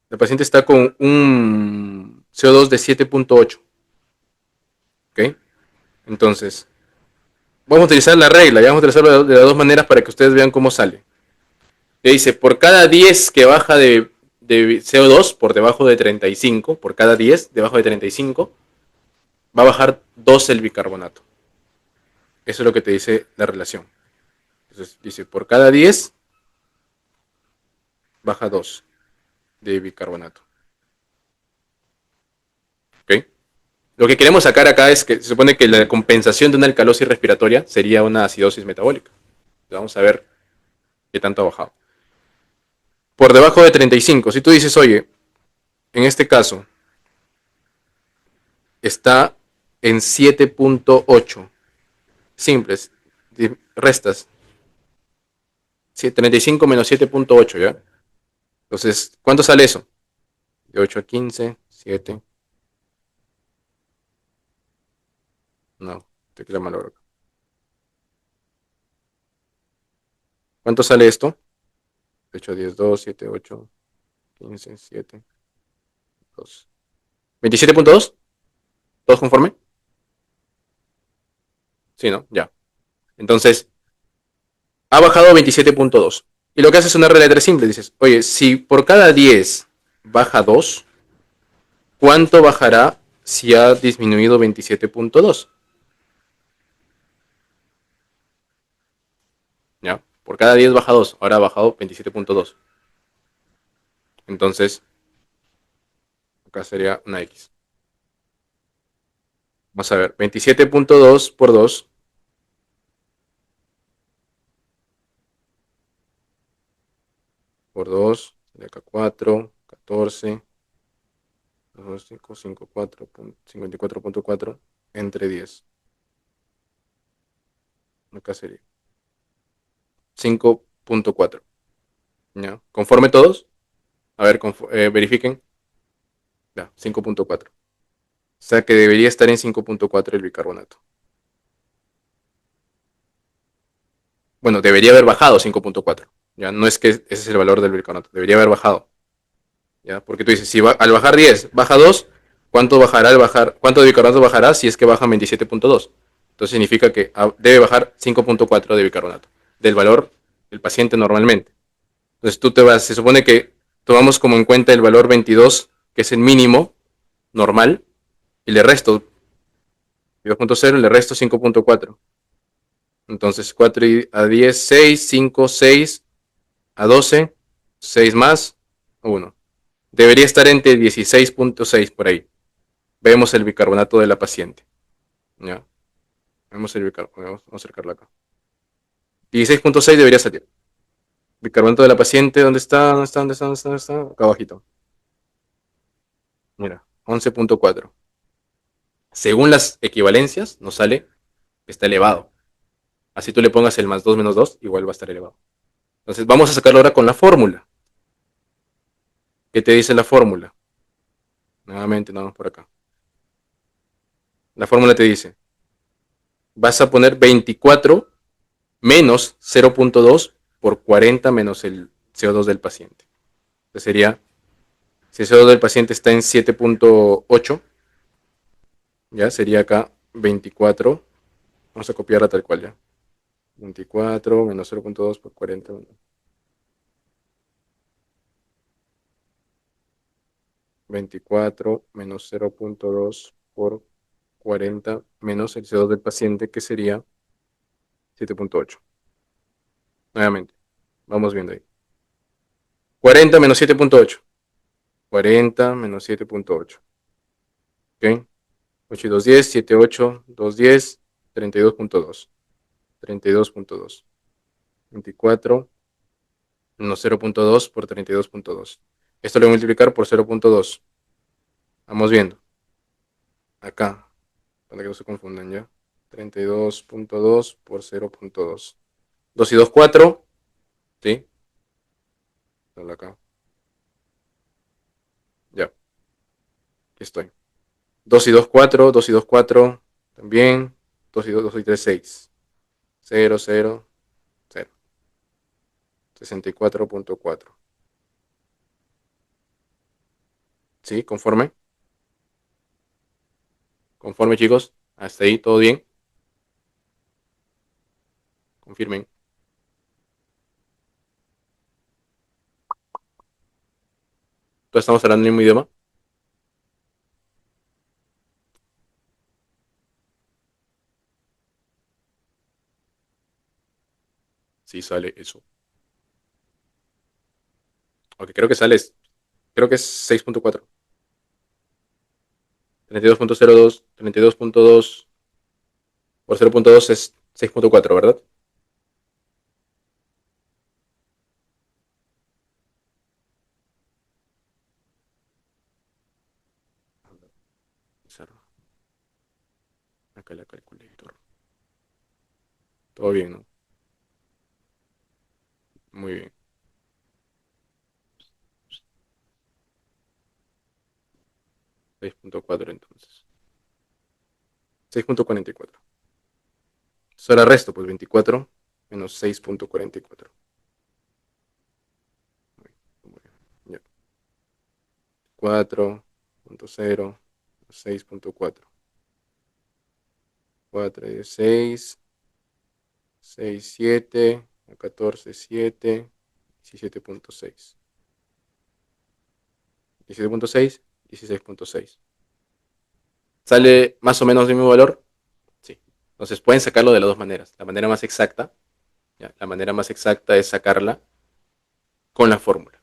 La paciente está con un CO2 de 7.8. ¿Ok? Entonces, vamos a utilizar la regla. Ya vamos a utilizarlo de las dos maneras para que ustedes vean cómo sale. Le dice, por cada 10 que baja de CO2 por debajo de 35, por cada 10 debajo de 35, va a bajar 2 el bicarbonato. Eso es lo que te dice la relación. Entonces dice, por cada 10 baja 2 de bicarbonato. ¿Ok? Lo que queremos sacar acá es que se supone que la compensación de una alcalosis respiratoria sería una acidosis metabólica. Vamos a ver qué tanto ha bajado. Por debajo de 35, si tú dices, oye, en este caso está en 7.8, simples, restas 35 menos 7.8, ¿ya? Entonces, ¿cuánto sale eso? De 8 a 15, 7. No, te queda mal ahora. ¿Cuánto sale esto? 8, 10, 2, 7, 8, 15, 7, 2. ¿27.2? ¿Todos conforme? Sí, ¿no? Ya. Entonces, ha bajado 27.2. Y lo que haces es una regla de tres simple. Dices, oye, si por cada 10 baja 2, ¿cuánto bajará si ha disminuido 27.2? ¿Ya? Por cada 10 baja 2, ahora ha bajado 27.2. Entonces, acá sería una X. Vamos a ver, 27.2 por 2 por 2, de acá 4, 14, 2, 5, 5, 4, 54.4 entre 10. Acá sería 5.4. ¿Ya? ¿Conforme todos? A ver, verifiquen. Ya, 5.4. O sea que debería estar en 5.4 el bicarbonato. Bueno, debería haber bajado 5.4. Ya, no es que ese es el valor del bicarbonato, debería haber bajado. ¿Ya? Porque tú dices, si al bajar 10 baja 2, ¿cuánto bajará al bajar? ¿Cuánto de bicarbonato bajará si es que baja 27.2? Entonces significa que debe bajar 5.4 de bicarbonato, del valor del paciente normalmente. Entonces tú te vas, se supone que tomamos como en cuenta el valor 22, que es el mínimo normal, y le resto 2.0 y le resto 5.4. Entonces 4 a 10, 6, 5, 6 a 12, 6 más 1. Debería estar entre 16.6 por ahí. Vemos el bicarbonato de la paciente. ¿Ya? Vemos el bicarbonato. Vamos a acercarlo acá. 16.6 debería salir. Bicarbonato de la paciente, ¿dónde está? ¿Dónde está? ¿Dónde está? ¿Dónde está? ¿Dónde está? Acá abajito. Mira, 11.4. Según las equivalencias, nos sale que está elevado. Así tú le pongas el más 2 menos 2, igual va a estar elevado. Entonces vamos a sacarlo ahora con la fórmula. ¿Qué te dice la fórmula? Nuevamente, vamos por acá. La fórmula te dice, vas a poner 24 menos 0.2 por 40 menos el CO2 del paciente. Entonces sería, si el CO2 del paciente está en 7.8, ya sería acá 24. Vamos a copiarla tal cual ya. 24 menos 0.2 por 40. 24 menos 0.2 por 40 menos el CO2 del paciente, que sería 7.8. Nuevamente, vamos viendo ahí. 40 menos 7.8. 40 menos 7.8. ¿Ok? 8 y 2, 10. 7, 8, 2, 10. 32.2. 32.2. 24 menos 0.2 por 32.2. Esto lo voy a multiplicar por 0.2. Vamos viendo. Acá. Para que no se confundan ya. 32.2 por 0.2. 2 y 2, 4. ¿Sí? Dale acá. Ya. Aquí estoy. 2 y 2, 4. 2 y 2, 4. También. 2 y 2, 2 y 3, 6. 0, 0, 0. 64.4. ¿Sí? ¿Conforme? ¿Conforme, chicos? Hasta ahí, ¿todo bien? Confirmen. ¿Todos estamos hablando el mismo idioma? Sí, sale eso. Ok, creo que sale. Creo que es 6.4. 32.02. 32.2 por 0.2 es 6.4, ¿verdad? Acá la calculator. Todo bien, ¿no? Muy bien. 6.4 entonces. 6.44. Eso era resto, pues 24 menos 6.44. Muy bien. Ya. 4.0 6.4. 4 y 6, 6, 7, 14, 7, 17.6. 17.6, 16.6. ¿Sale más o menos el mismo valor? Sí. Entonces pueden sacarlo de las dos maneras. La manera más exacta, ¿ya? La manera más exacta es sacarla con la fórmula.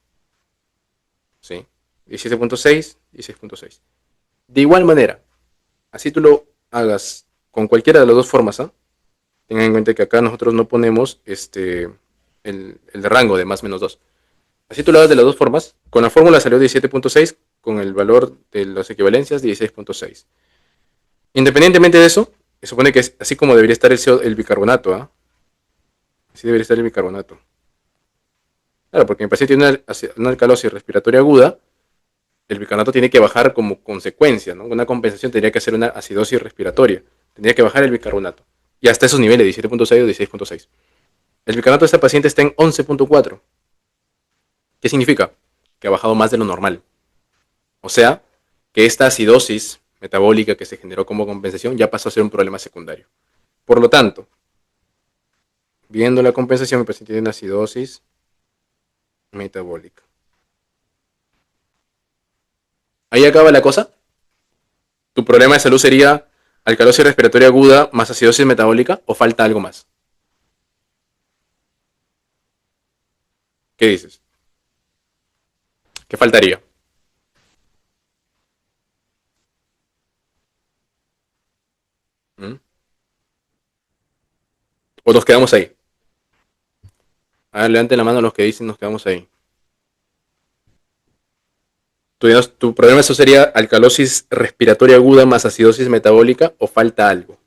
¿sí? 17.6, 16.6. De igual manera, así tú lo hagas con cualquiera de las dos formas, ¿ah? Tengan en cuenta que acá nosotros no ponemos el rango de más menos 2. Así tú lo hagas de las dos formas. Con la fórmula salió 17.6, con el valor de las equivalencias 16.6. Independientemente de eso, se supone que es así como debería estar el bicarbonato, ¿ah? Así debería estar el bicarbonato. Claro, porque mi paciente tiene una alcalosis respiratoria aguda, el bicarbonato tiene que bajar como consecuencia, ¿no? Una compensación tendría que hacer una acidosis respiratoria. Tendría que bajar el bicarbonato. Y hasta esos niveles, 17.6 o 16.6. El bicarbonato de esta paciente está en 11.4. ¿Qué significa? Que ha bajado más de lo normal. O sea, que esta acidosis metabólica que se generó como compensación ya pasó a ser un problema secundario. Por lo tanto, viendo la compensación, mi paciente tiene una acidosis metabólica. Ahí acaba la cosa. ¿Tu problema de salud sería alcalosis respiratoria aguda más acidosis metabólica o falta algo más? ¿Qué dices? ¿Qué faltaría? ¿Mm? ¿O nos quedamos ahí? A ver, levanten la mano los que dicen nos quedamos ahí. ¿Tu problema eso sería alcalosis respiratoria aguda más acidosis metabólica o falta algo?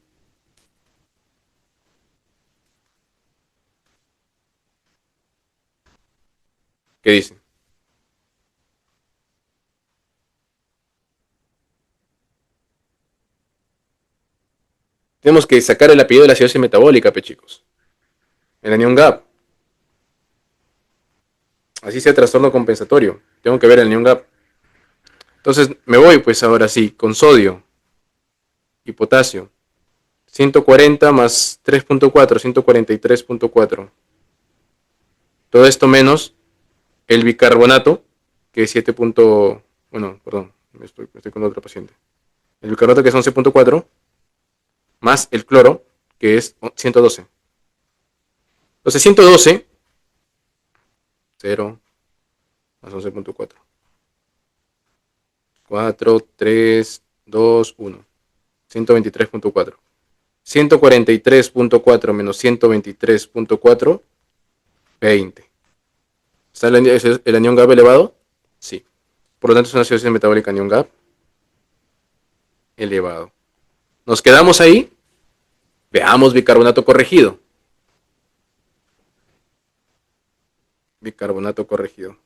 ¿Qué dicen? Tenemos que sacar el apellido de la acidosis metabólica, pe chicos. El anión GAP. Así sea trastorno compensatorio. Tengo que ver el anión GAP. Entonces me voy pues ahora sí, con sodio y potasio. 140 más 3.4, 143.4. Todo esto menos el bicarbonato, que es 7. Bueno, perdón, me estoy con otra paciente. El bicarbonato que es 11.4, más el cloro, que es 112. Entonces 112, 0 más 11.4. 4, 3, 2, 1. 123.4. 143.4 menos 123.4, 20. ¿Está el anión GAP elevado? Sí. Por lo tanto es una acidosis metabólica anión GAP elevado. Nos quedamos ahí. Veamos bicarbonato corregido. Bicarbonato corregido.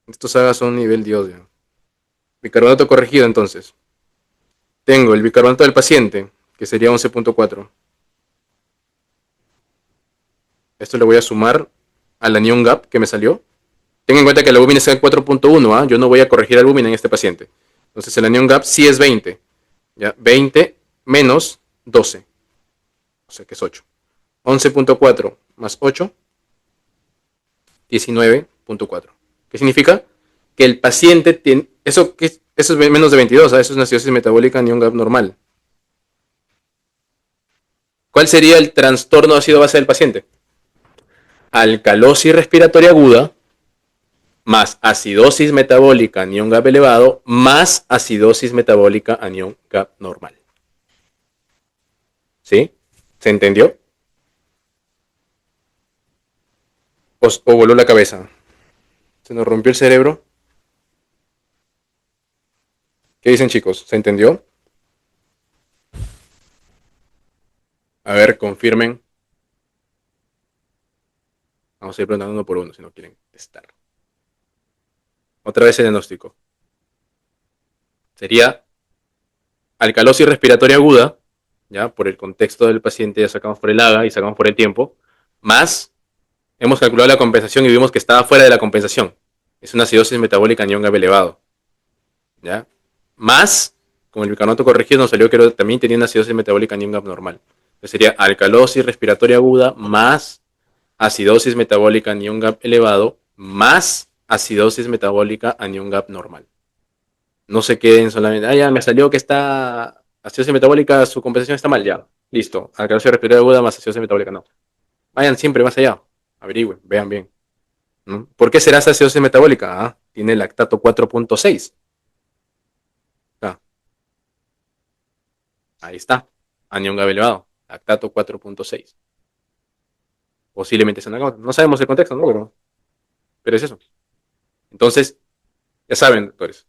Estos sagas son nivel Dios ya. Bicarbonato corregido entonces. Tengo el bicarbonato del paciente, que sería 11.4. Esto le voy a sumar al anión GAP que me salió. Ten en cuenta que el albúmina está en 4.1, ¿ah? Yo no voy a corregir albúmina en este paciente. Entonces el anión GAP sí es 20. ¿Ya? 20 menos 12. O sea que es 8. 11.4 más 8, 19.4. ¿Qué significa? Que el paciente tiene... Eso es menos de 22, ¿sabes? Eso es una acidosis metabólica anión GAP normal. ¿Cuál sería el trastorno ácido base del paciente? Alcalosis respiratoria aguda más acidosis metabólica anión GAP elevado más acidosis metabólica anión GAP normal. ¿Sí? ¿Se entendió? ¿O voló la cabeza? ¿Se nos rompió el cerebro? ¿Qué dicen chicos? ¿Se entendió? A ver, confirmen. Vamos a ir preguntando uno por uno si no quieren estar. Otra vez el diagnóstico. Sería alcalosis respiratoria aguda, ya por el contexto del paciente, ya sacamos por el AGA y sacamos por el tiempo, más hemos calculado la compensación y vimos que estaba fuera de la compensación. Es una acidosis metabólica anión GAP elevado. ¿Ya? Más, con el bicarbonato corregido nos salió que también tenía una acidosis metabólica anión GAP normal. Entonces sería alcalosis respiratoria aguda más acidosis metabólica anión GAP elevado más acidosis metabólica anión GAP normal. No se queden solamente, ya me salió que está acidosis metabólica, su compensación está mal, ya. Listo. Alcalosis respiratoria aguda más acidosis metabólica, no. Vayan siempre más allá. Averigüen, vean bien, ¿no? ¿Por qué será esa acidosis metabólica? Ah, tiene lactato 4.6. Ah, ahí está. Anión GABA elevado. Lactato 4.6. Posiblemente sea una causa. No sabemos el contexto, ¿no? Pero es eso. Entonces, ya saben, doctores.